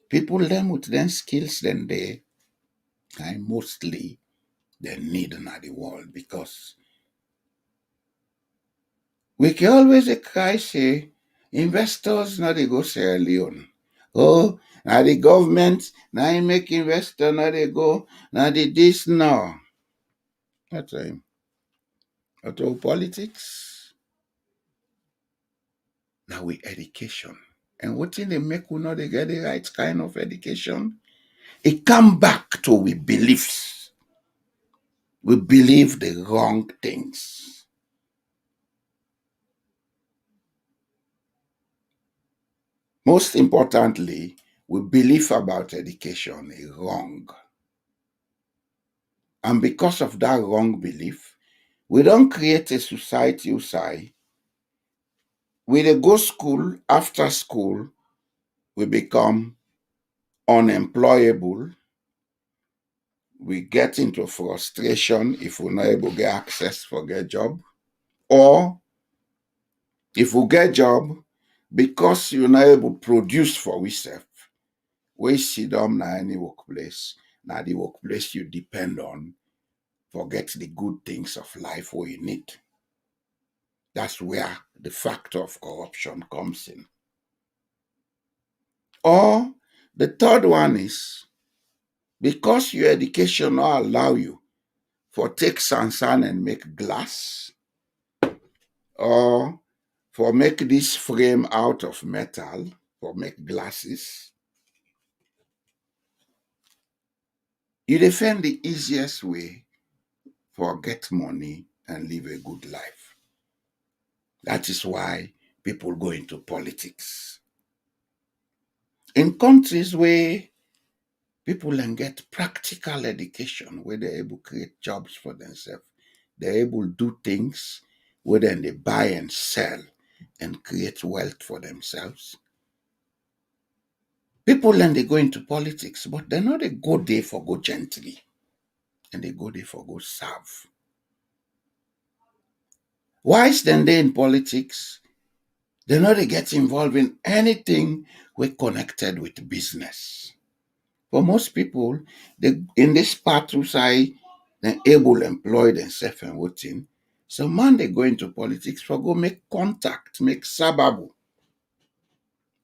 people learn with them skills then they and mostly they need in the world because we can always cry say investors now they go Sierra Leone. Oh, now the government now they make investor now they go now the this now. That's time. At all politics, now we education. And what thing they make we know they get the right kind of education? It come back to we beliefs. We believe the wrong things. Most importantly, we believe about education is wrong. And because of that wrong belief, we don't create a society who say, we dey go school, after school, we become unemployable, we get into frustration if we're not able to get access for get job, or if we get job, because you're not able to produce for yourself, we sit down na any workplace, na the workplace you depend on, forget the good things of life where you need. That's where the factor of corruption comes in. Or the third one is because your education not allow you for take sansan and make glass, or for make this frame out of metal, for make glasses, you defend the easiest way for get money and live a good life. That is why people go into politics. In countries where people can get practical education, where they're able to create jobs for themselves, they're able to do things where then they buy and sell and create wealth for themselves. People then they go into politics, but they're not they go there for go gently, and they go there for go serve. Why is then they in politics? They know they get involved in anything we connected with business. For most people, they in this part who say they're able employed and self-employed. So man they go into politics for go make contact, make sababu.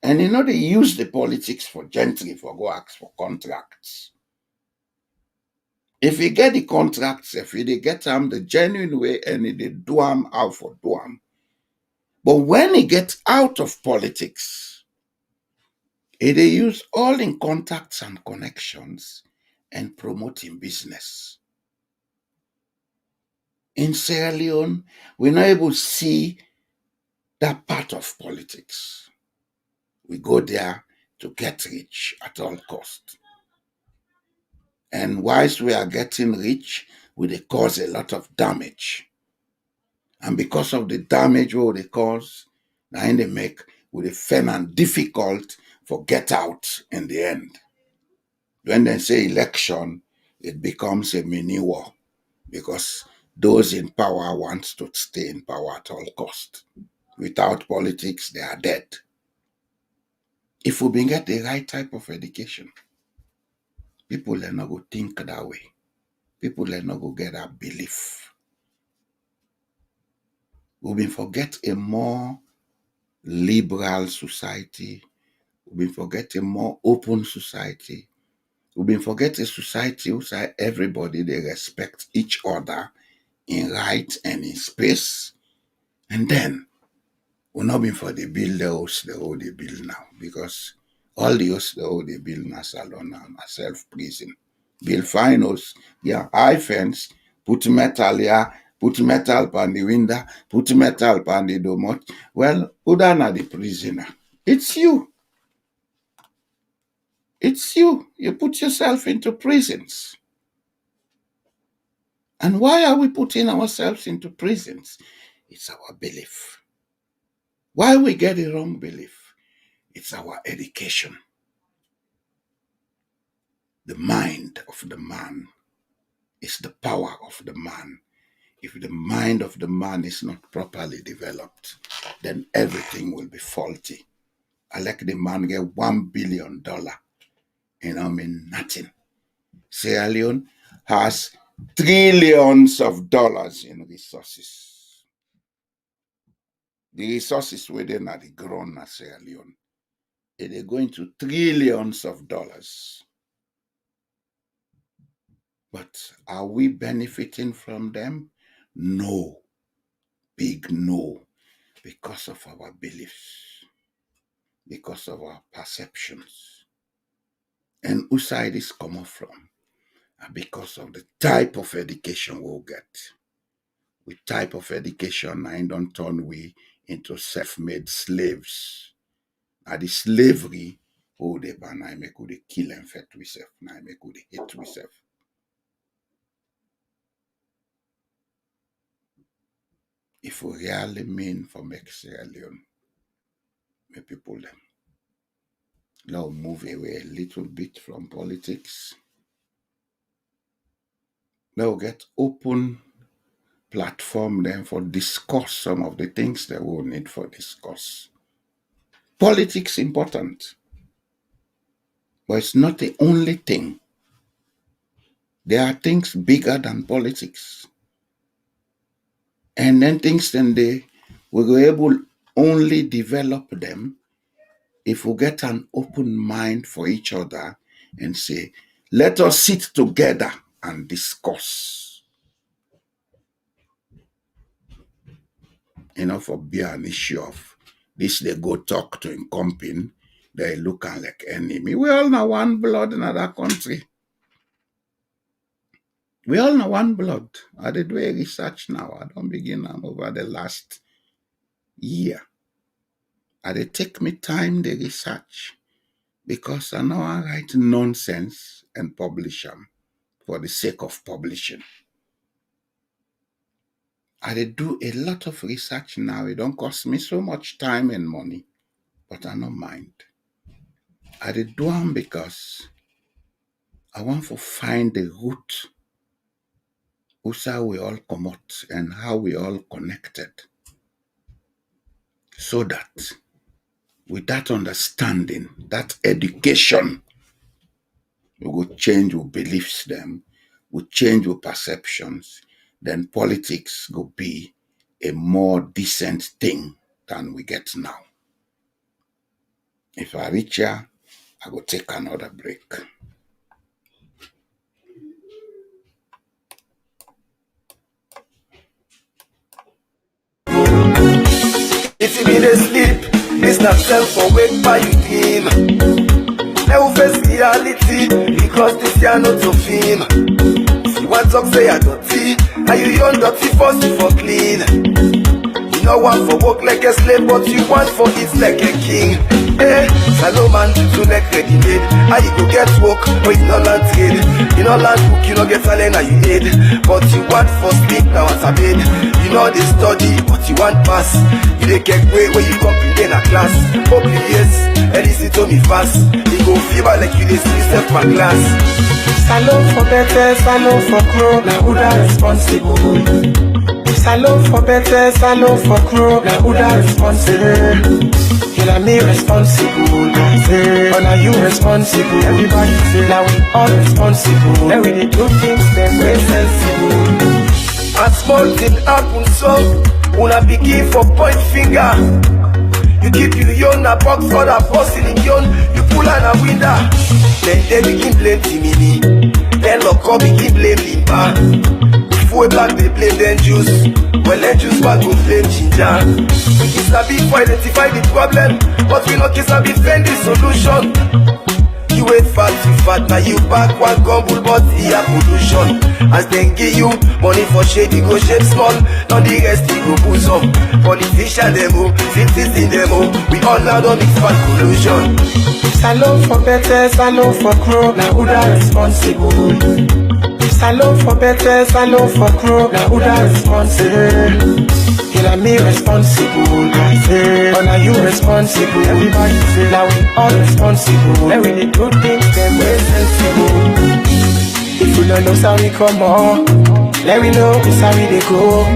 And they use the politics for gently for go ask for contracts. If you get the contracts, if they get them the genuine way and they do them out for do them. But when he gets out of politics, they use all in contacts and connections and promoting business. In Sierra Leone, we're not able to see that part of politics. We go there to get rich at all cost. And whilst we are getting rich, we dey cause a lot of damage. And because of the damage what they cause, now they make with a fair and difficult for get out in the end. When they say election, it becomes a mini war because those in power want to stay in power at all cost. Without politics, they are dead. If we get the right type of education, people are not going to think that way. People are not going to get that belief. We will forget a more liberal society. We will forget a more open society. We will forget a society where everybody they respect each other in right and in space. And then we'll not be for the build the house the whole they build now, because all the house the whole they build na salon now, na self-prison. Build fine house, yeah, high fence, put metal here, put metal on the window, put metal on the door. Well, who done are the prisoner? It's you. It's you. You put yourself into prisons. And why are we putting ourselves into prisons? It's our belief. Why we get the wrong belief? It's our education. The mind of the man is the power of the man. If the mind of the man is not properly developed, then everything will be faulty. I like the man get $1 billion. Mean nothing. Sierra Leone has trillions of dollars in resources. The resources within are the grown at Sierra Leone. They're going to trillions of dollars. But are we benefiting from them? No. Big no. Because of our beliefs. Because of our perceptions. And whose side is coming from? And because of the type of education we'll get. With type of education, I don't turn we into self-made slaves. And the slavery, they ban I make they kill and fed we self. Now I make they hate we self. If we really mean for make Sierra Leone, make people them. Now move away a little bit from politics. Now get open platform then for discuss some of the things that we'll need for discuss. Politics important, but it's not the only thing. There are things bigger than politics. And then things then we were able only develop them if we get an open mind for each other and say, let us sit together and discuss. For be an issue of this, they go talk to in company, they look like enemy. We all know one blood in other country. We all know one blood. I did do a research now. I don't begin over the last year. I did take me time the research because I know I write nonsense and publish them for the sake of publishing. I did do a lot of research now. It don't cost me so much time and money, but I don't mind. I did do them because I want to find the root of how we all come out and how we all connected. So that with that understanding, that education, we will change our beliefs them, we change our perceptions, then politics will be a more decent thing than we get now. If I reach here, I will take another break. If you be the sleep, it's not self-awake by you dream. Now face reality, because this year not to film. See one talk say I dirty, and you young dirty first for clean. You no want for work like a slave, but you want for it like a king. Hey, Salomon, so like ready made. How you go get work, but you no land trade. You no land book, you no get talent, now you aid. But you want for sleep, now what's a bed. You know they study, but you want pass. You dey get way when you comprehend a class. Open yes, and listen to me fast. You go fever like you dey see step my class. Salon for better, salon for crow, now who that responsible? Salon for better, salon for crow, now who that responsible? You know me responsible, oh now you responsible. Everybody say now we all responsible. And we dey do things them way sensible. A small thing happen so, una begin for point finger. You keep your young a box for the boss in the young. You pull on a window. Then they begin blame Timini. Then lock begin blame Limba. Before black they blame them juice. Well then juice man go blame ginger. We kiss a bit for identify the problem, but we not kiss a bit find the solution. You wait fat to fat, now you back one gumble, but here pollution. As they give you money for shade, you go shape small. Now the rest you go booze up. Politician demo, citizen demo. We all now don't mix bad collusion. Salon for better, salon for crow, now who that responsible? Salon for better, salon for crow, now who that responsible? You know me responsible, oh now you responsible. Everybody say now we all responsible. And we dey do things them way sensible. If you don't know how we come on, let me know it's how we dey go.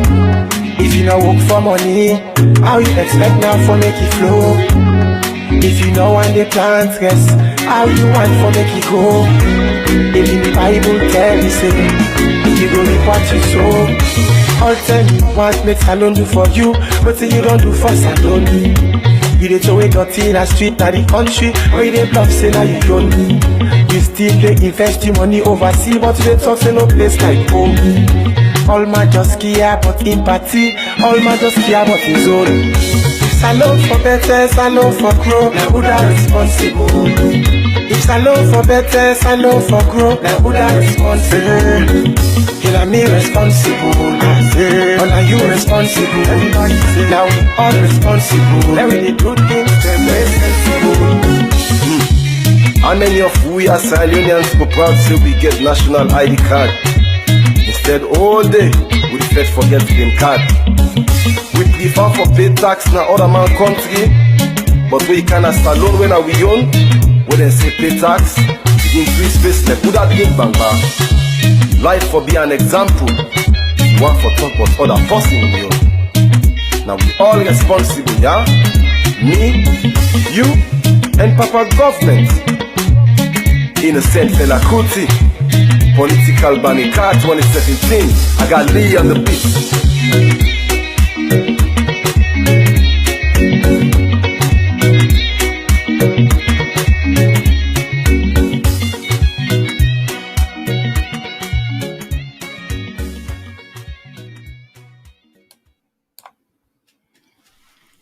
If you no work for money, how you expect now for make it flow? If you know when they plant rest, how you want for make it go? If in the Bible tell you say, you go reap what you sow. All tell me what makes Salon do for you, but say you don't do for Salon. You dey throw away dirty in the street, na the country, where you dey bluff say now you don't. You still dey invest your money overseas, but you dey talk say no place like home. All man just care but empathy, all man just care but his own. Salon for better, salon for crow, now who that responsible? If salon for better, salon for crow, now who that responsible? You know me responsible, oh now you responsible. Everybody say now we all responsible. And we dey do things them way sensible. How many of we as Sierra Leoneans go proud say we get national ID card? Instead all day we fed forget green card. We prefer for pay tax na other man country, but we cannot alone when we own. When they say pay tax, we increase space like who that give bang bang. Life for be an example. You want for talk but other person you. Now we all responsible, yeah? Me, you, and Papa government. Innocent fella Kuti. Political Bunny Car 2017. I got Lee on the beat.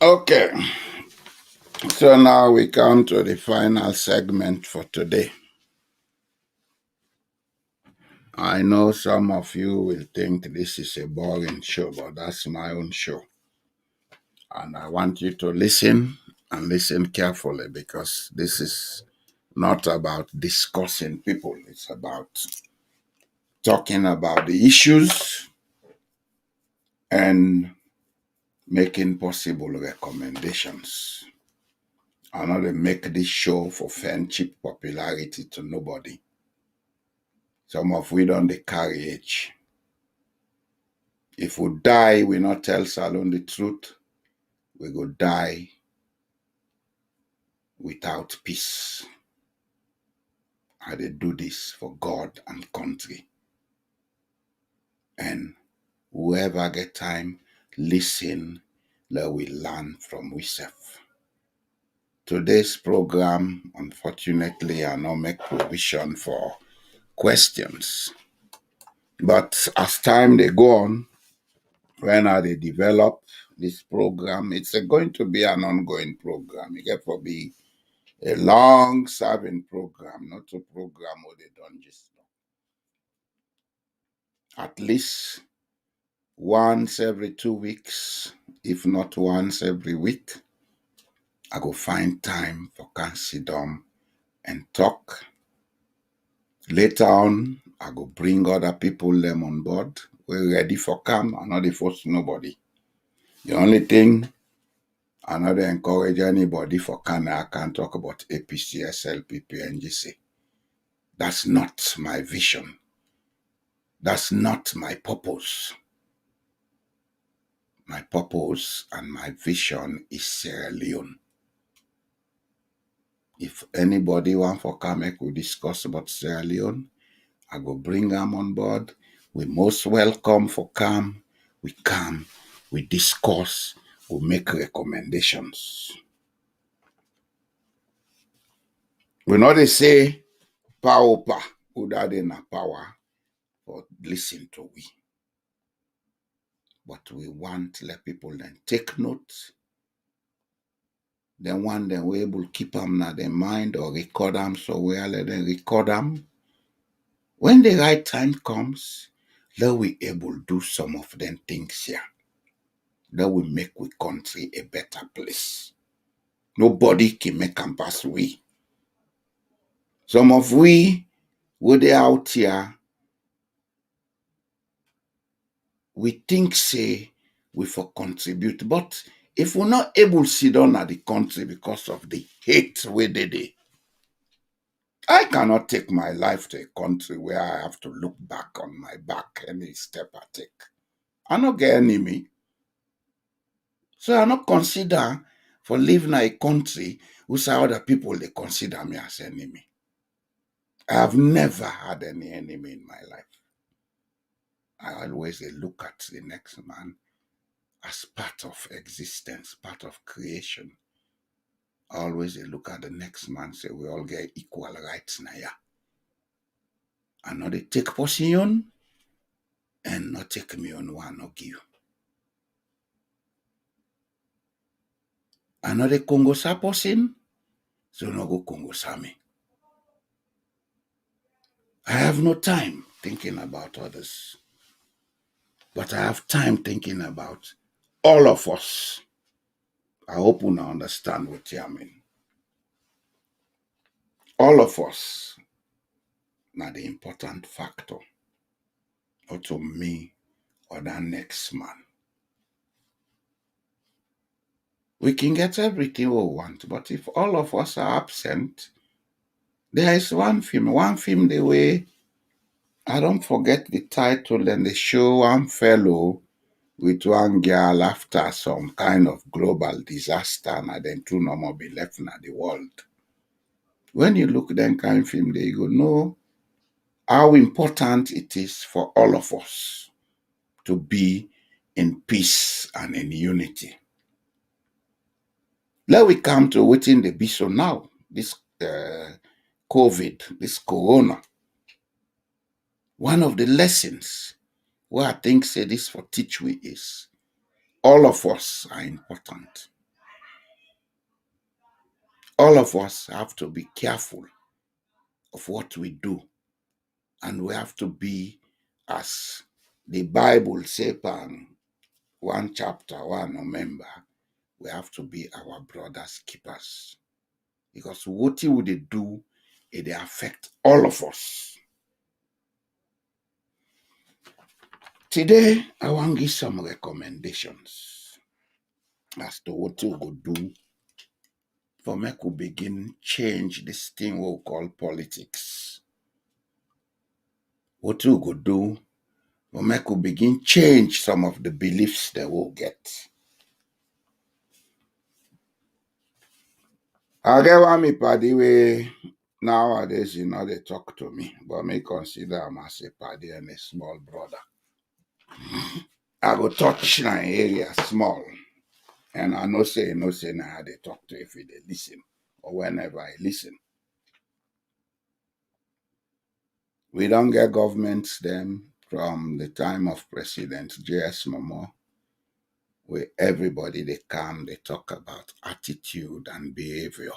Okay, so now we come to the final segment for today. I know some of you will think this is a boring show, but that's my own show. And I want you to listen and listen carefully, because this is not about discussing people. It's about talking about the issues and making possible recommendations. I'm not to make this show for friendship popularity to nobody. Some of we don't dey carry age. If we die, we not tell Salon the truth, we go die without peace. I dey do this for God and country. And whoever get time, listen, let we learn from ourselves. Today's program, unfortunately, I not make provision for questions. But as time they go on, when they develop this program, it's going to be an ongoing program. It get to be a long-serving program, not a program where they don't just at least once every 2 weeks. if not once every week, I go find time for can sit down and talk. Later on, I go bring other people them on board. We're ready for come. I not dey force nobody. The only thing I not dey encourage anybody for can I can talk about APC, SLPP, NGC. That's not my vision. That's not my purpose. My purpose and my vision is Sierra Leone. If anybody want for come, make we discuss about Sierra Leone, I go bring them on board. We most welcome for come. We come, we discuss, we make recommendations. We not dey say power, without na power, but listen to we. But we want let people then take note. Then one then we able keep them na their mind or record them, so we let them record them. When the right time comes, let we able do some of them things here. That will make we country a better place. Nobody can make them pass we. Some of we they out here, we think say we for contribute, but if we're not able to sit down at the country because of the hate we did, I cannot take my life to a country where I have to look back on my back any step I take. I not get enemy. So I not consider for living in a country which other people they consider me as enemy. I have never had any enemy in my life. I always look at the next man as part of existence, part of creation. I always look at the next man, say we all get equal rights now. Yeah. I know they take position and not take me on one or give. I know they Congo sa person, so no go Congo sa me. I have no time thinking about others, but I have time thinking about all of us. I hope you now understand what I mean. All of us, now the important factor, not to me or the next man. We can get everything we want, but if all of us are absent, there is one film the way, I don't forget the title, and they show one fellow with one girl after some kind of global disaster, and then two no more be left in the world. When you look then kind of film, there you go, know how important it is for all of us to be in peace and in unity. Let we come to waiting the be so now. This COVID, this corona. One of the lessons where I think say this for teach we is all of us are important. All of us have to be careful of what we do. And we have to be, as the Bible says, one chapter, one remember, we have to be our brother's keepers. Because what would they do, it they affect all of us. Today, I want to give some recommendations as to what we could do for make we begin change this thing we call politics. What we could do for make we begin change some of the beliefs that we'll get. I get one me paddy way nowadays, they talk to me, but me consider him as a paddy and a small brother. I go touch my area small, and I know say now they talk to if they listen or whenever I listen. We don't get governments then from the time of President J.S. Momo, where everybody they come, they talk about attitude and behavior.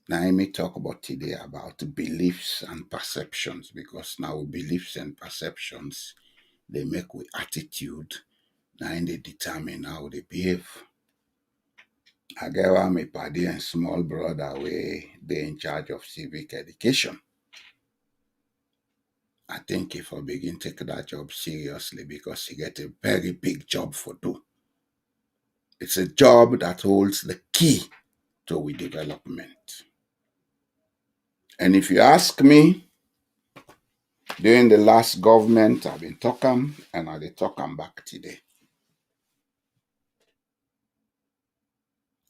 Now let me talk about today about beliefs and perceptions, because now beliefs and perceptions, they make with attitude and they determine how they behave. I get one my paddy and small brother where they in charge of civic education. I think if I begin take that job seriously because he get a very big job for do. It's a job that holds the key to we development. And if you ask me, during the last government, I've been talking and I talk am back today.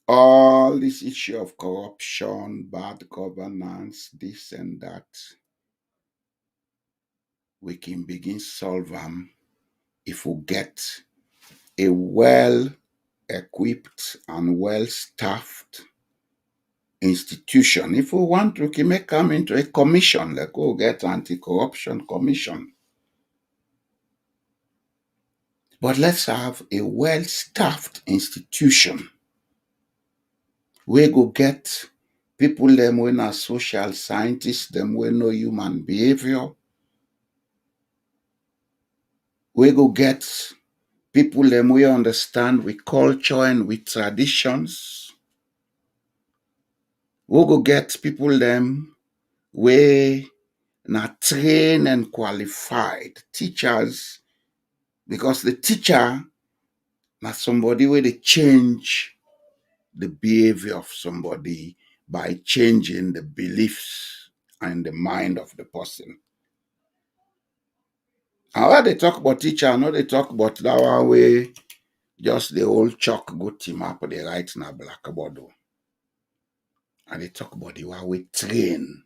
All this issue of corruption, bad governance, this and that, we can begin solve them if we get a well equipped and well staffed institution. If we want, we can make them into a commission, like go get anti-corruption commission. But let's have a well staffed institution. We go get people them when are social scientists, them we know human behavior. We go get people them we understand with culture and with traditions. We go get people them we na trained and qualified teachers, because the teacher na somebody where they change the behavior of somebody by changing the beliefs and the mind of the person. And when they talk about teacher, I know they talk about that one way just the old chalk go team up they write na blackboard. And they talk about the one we train.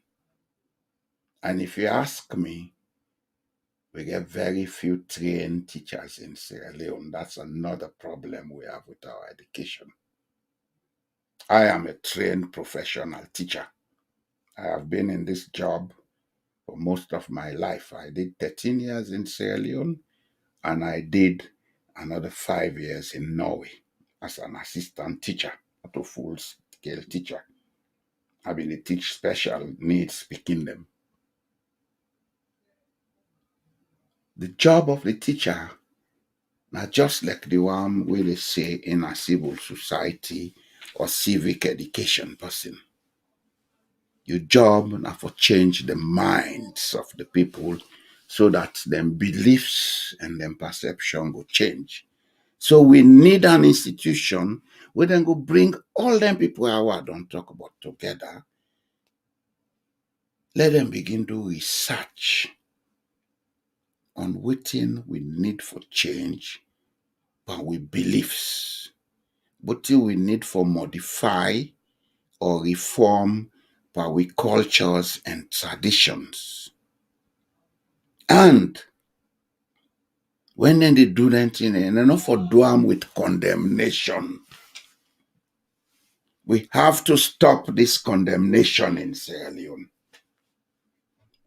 And if you ask me, we get very few trained teachers in Sierra Leone. That's another problem we have with our education. I am a trained professional teacher. I have been in this job for most of my life. I did 13 years in Sierra Leone and I did another 5 years in Norway as an assistant teacher, not a full-scale teacher. I've been to teach special needs speaking them. The job of the teacher, not just like the one where they say in a civil society or civic education person. Your job now for change the minds of the people so that them beliefs and them perception will change. So we need an institution where then go bring all them people I don't talk about together. Let them begin to research on what we need for change, but with beliefs. What we need for modify or reform, but with cultures and traditions. And when then they do that thing, and not for do them with condemnation. We have to stop this condemnation in Sierra Leone.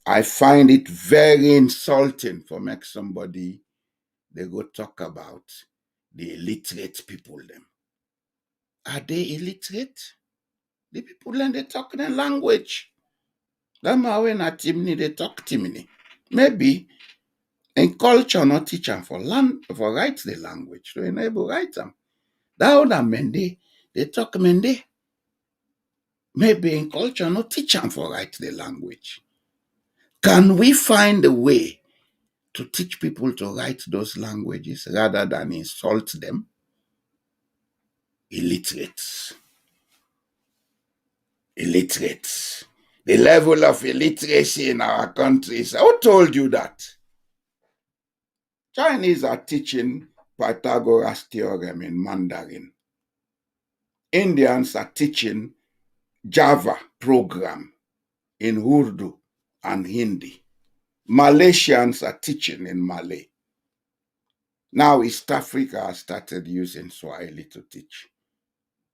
I find it very insulting for make somebody they go talk about the illiterate people them. Are they illiterate? The people then they talk their language. Them are when a Timni they talk Timni. Maybe in culture not teach them for write the language to enable write them. That other Mende, they talk Mende. Maybe in culture not teach them for write the language. Can we find a way to teach people to write those languages rather than insult them? Illiterates. Illiterates. The level of illiteracy in our countries. Who told you that? Chinese are teaching Pythagoras theorem in Mandarin. Indians are teaching Java program in Urdu and Hindi. Malaysians are teaching in Malay. Now East Africa has started using Swahili to teach.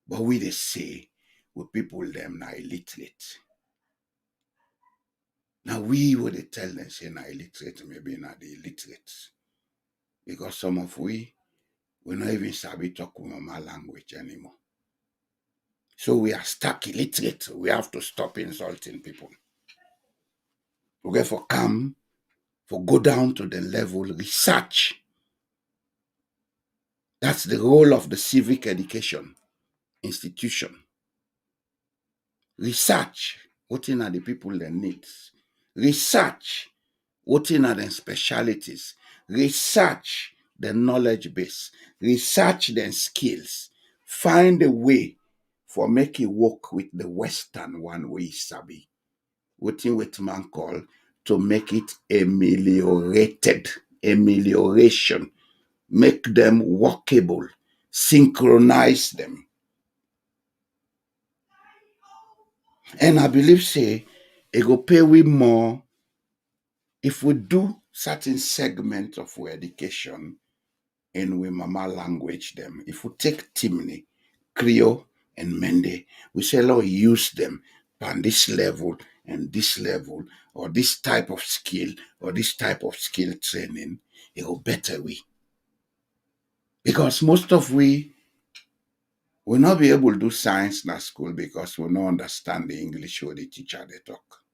But we they say, we people them na illiterate. Now we would tell them say na illiterate, maybe not the illiterates. Because some of we not even sabi talk Umama language anymore. So we are stuck illiterate. We have to stop insulting people. We have to come, for go down to the level, research. That's the role of the civic education institution. Research wetin are the people dem needs. Research wetin are dem specialities. Research the knowledge base. Research dem skills. Find a way for make e work with the Western one wey e sabi. Wetin man call to make it amelioration, make them workable, synchronize them. And I believe say it go pay we more if we do certain segment of our education in we mama language them. If we take Timni, Creole, and Mende, we say Lord use them on this level and this level, or this type of skill, or this type of skill training, it will better we. Because most of we will not be able to do science in school because we don't understand the English or the teacher they talk.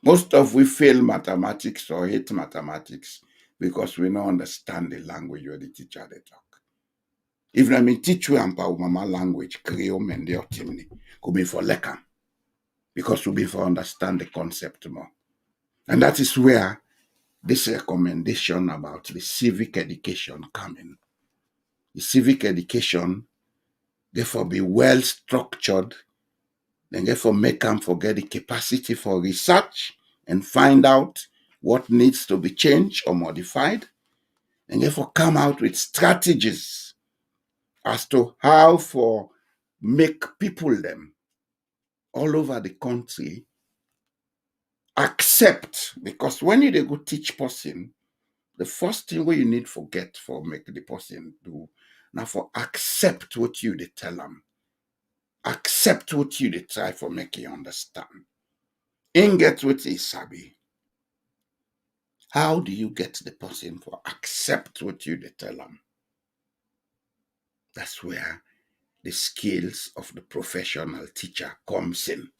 Most of we fail mathematics or hate mathematics because we don't understand the language or the teacher they talk. If I mean teach you and mama language, Creole, Mende, or Timni, could be for lekam. Because we be for understand the concept more. And that is where this recommendation about the civic education come in. The civic education, therefore, be well structured, then therefore make them forget the capacity for research and find out what needs to be changed or modified, and therefore come out with strategies as to how for make people them all over the country accept. Because when you go teach person, the first thing where you need forget for make the person do now for accept what you they tell them, accept what you they try for make you understand. In get what is sabi. How do you get the person for accept what you they tell them? That's where the skills of the professional teacher comes in.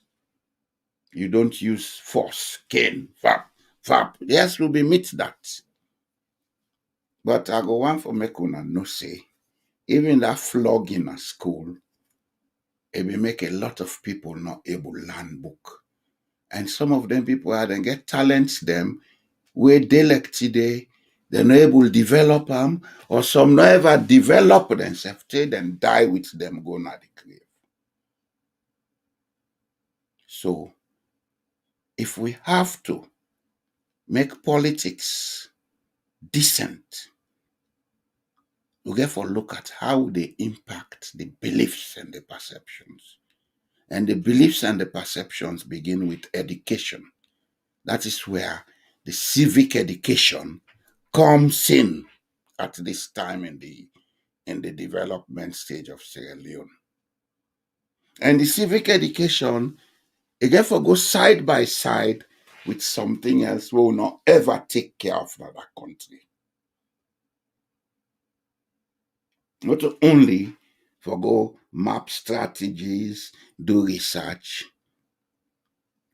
You don't use force, cane, fap. Yes, will be meet that. But I go one for make una no say, even that flogging at school, it will make a lot of people not able to learn book. And some of them people are then get talents them where they like today, they're not able to develop them, or some not ever develop themselves, till then die with them go na the grave. So if we have to make politics decent, we therefore look at how they impact the beliefs and the perceptions. And the beliefs and the perceptions begin with education. That is where the civic education comes in at this time in the development stage of Sierra Leone. And the civic education, it therefore goes side by side with something else we will not ever take care of in that country. Not only for go map strategies, do research,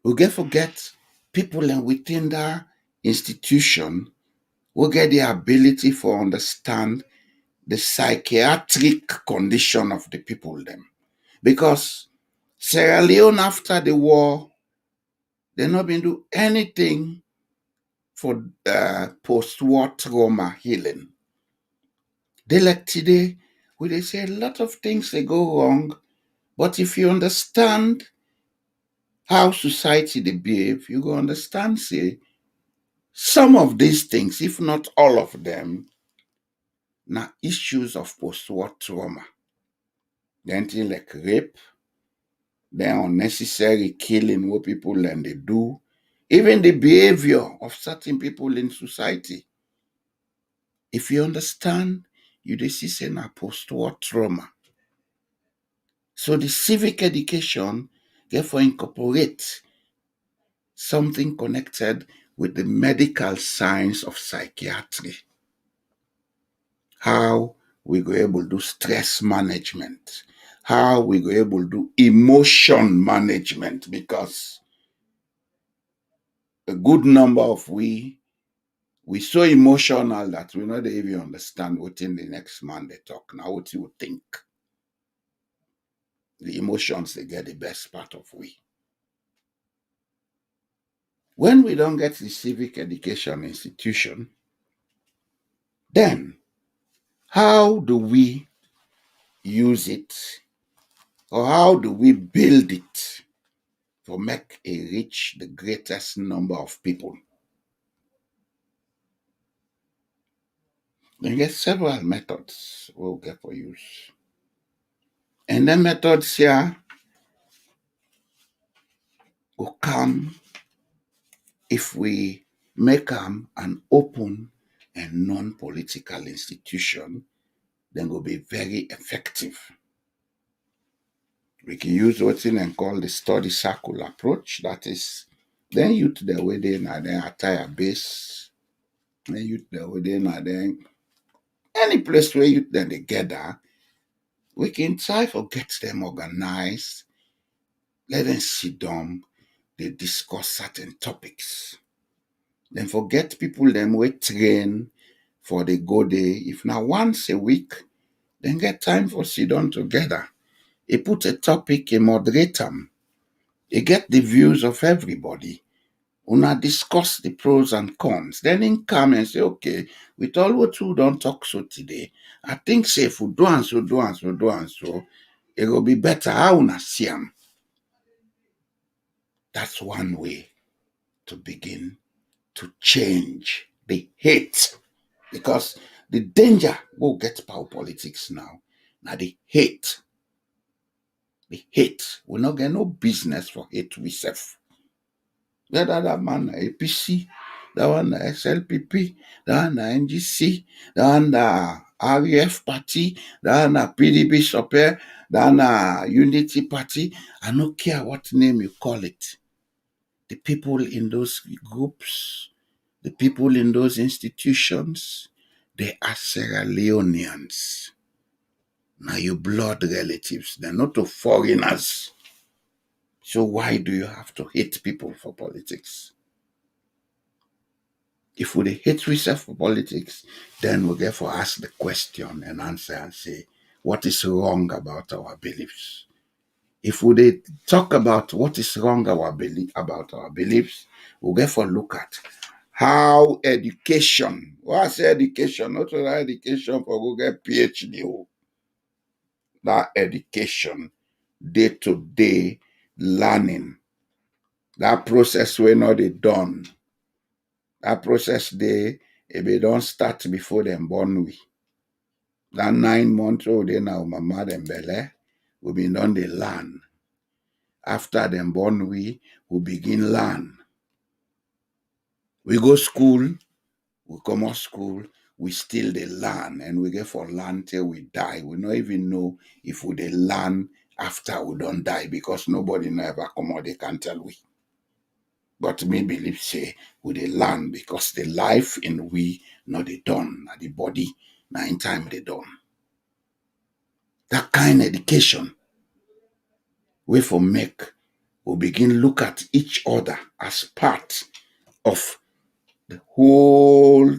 we get forget people and within that institution will get the ability for understand the psychiatric condition of the people them. Because Sierra Leone after the war, they not been do anything for post-war trauma healing. They like today, where they say a lot of things they go wrong, but if you understand how society they behave, you go understand say some of these things, if not all of them, now issues of post-war trauma. Then things like rape, then unnecessary killing what people learn they do, even the behavior of certain people in society. If you understand, you dey see say na post-war trauma. So the civic education therefore incorporate something connected with the medical science of psychiatry. How we go able to do stress management, how we go able to do emotion management, because a good number of we we so emotional that we not even understand what in the next man they talk. Now what you think. The emotions, they get the best part of we. When we don't get the civic education institution, then how do we use it, or how do we build it to make it reach the greatest number of people? Then get several methods we'll get for use. And the methods here will come if we make them an open and non-political institution, then will be very effective. We can use what's in and call the study circle approach. That is, then youth the within and then attire base, then youth the within and then any place where youth then they gather, we can try to get them organized, let them sit down, they discuss certain topics. Then forget people them we train for the go day. If now once a week, then get time for sit down together. He put a topic, a moderate them. He get the views of everybody. Una discuss the pros and cons. Then in come and say, okay, with all what you don't talk so today, I think say if we do and so, do and so, do and so, it will be better. How una see 'em? That's one way to begin to change the hate. Because the danger will get power politics now. Now the hate. The hate. We not get no business for hate we self. Whether that man na APC, that one na SLPP, that one na NGC, that one na REF party, that one na PDP Super, that one na Unity Party. I don't care what name you call it. The people in those groups, the people in those institutions, they are Sierra Leoneans. Now your blood relatives, they're not to foreigners. So why do you have to hate people for politics? If we hate ourselves for politics, then we get for ask the question and answer and say, what is wrong about our beliefs? If we talk about what is wrong about our beliefs, we get for look at how education, what's education? Not only education for go get PhD. That education, day-to-day learning, that process we not they done. That process they don't start before them born we. That 9 months old they now mama them belly, we be done they learn. After them born we begin learn. We go school, we come out school, we still they learn, and we get for learn till we die. We don't even know if we they learn after we don't die, because nobody never come out, they can tell we. But me believe say we they learn because the life in we not they done, na the body, na in time they done. That kind of education we for make we begin look at each other as part of the whole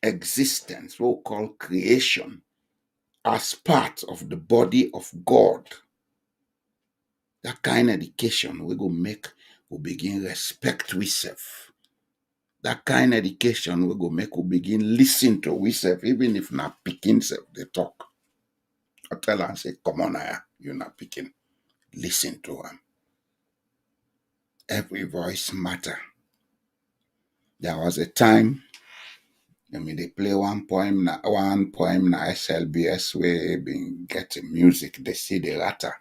existence, what we call creation, as part of the body of God. That kind of education we go make we begin respect ourselves. That kind of education we go make we begin listen to ourselves, even if not picking self they talk. I tell her and say, come on here, you're not picking. Listen to them. Every voice matter. There was a time, they play one poem na SLBS where been getting music, they see the latter.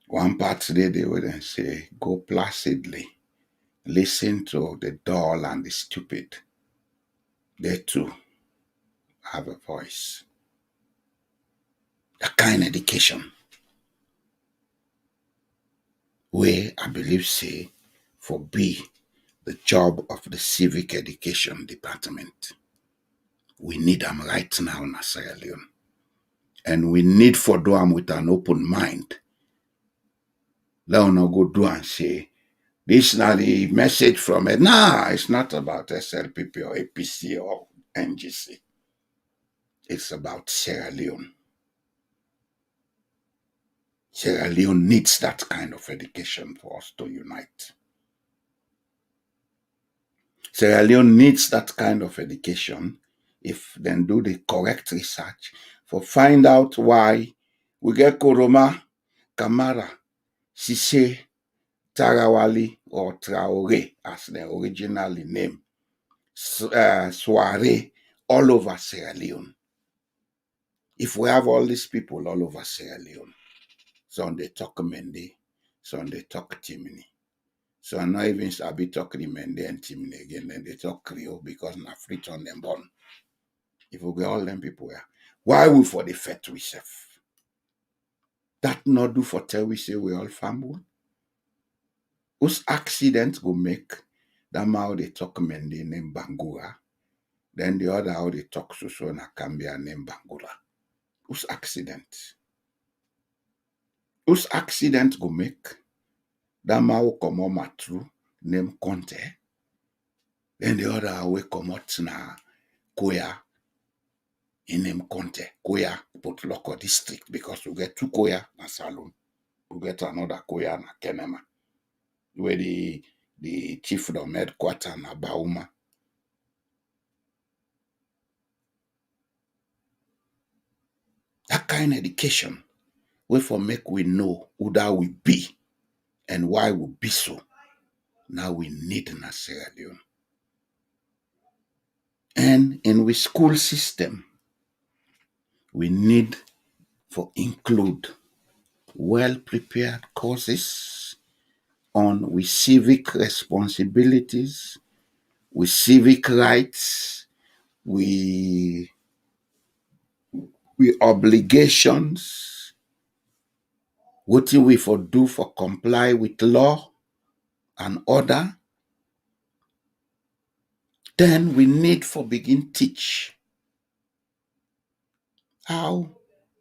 One part today they would say, go placidly, listen to the dull and the stupid. They too have a voice. That kind of education where I believe say for be the job of the civic education department. We need them right now in Sierra Leone. And we need for do them with an open mind. Let us not go do and say, This now the message from it. Nah, it's not about SLPP or APC or NGC. It's about Sierra Leone. Sierra Leone needs that kind of education for us to unite. Sierra Leone needs that kind of education if then do the correct research for find out why we get Koroma, Kamara, Sise, Tarawali, or Traore as the originally name, Soiree, all over Sierra Leone. If we have all these people all over Sierra Leone, some they talk Mende, some they talk Timini. So I'm not even Sabi talk Mende and Timini again, then they talk Creole because na free on them born. If we get all them people here, why we for the fet we self? That not do for tell we say we all family. Whose accident go make that how they talk Mende name Bangura, then the other how they talk Suso na Cambia name Bangura. Whose accident? Whose accident go make that how come on matru name Conte, then the other way come out na Koya in name Conte, Koya Potloko district because we get two Koya na Salon. We get another Koya na Kenema, where the chiefdom headquarters na Bauma. That kind of education, we for make we know who that we be and why we be so. Now we need in Sierra Leone. And in we school system, we need for include well-prepared courses on we civic responsibilities, we civic rights, we obligations, what we for do for comply with law and order. Then we need for begin teach how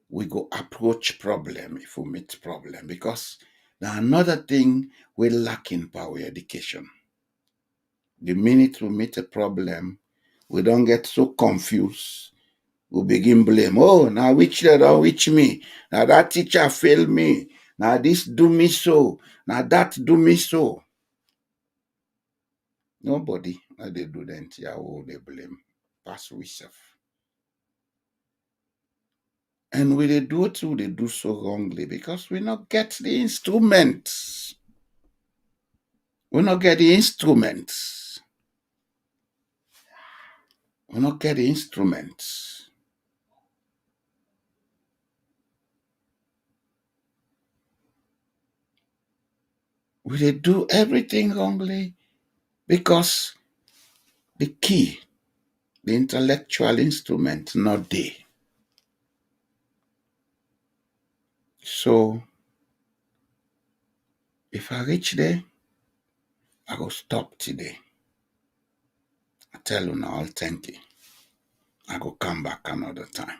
we go approach problem if we meet problem, because now another thing we lack in power education. The minute we meet a problem, we don't get so confused. We begin blame. Oh, now which they don't which me. Now that teacher failed me. Now this do me so. Now that do me so. Nobody, now they do the entire world they blame. Pass we self. And we they do it too, they do so wrongly because we not get the instruments. We not get the instruments. We not get the instruments. We they do everything wrongly because the key, the intellectual instrument, not there. So if I reach there, I go stop today. I tell you now, I'll thank you. I go come back another time.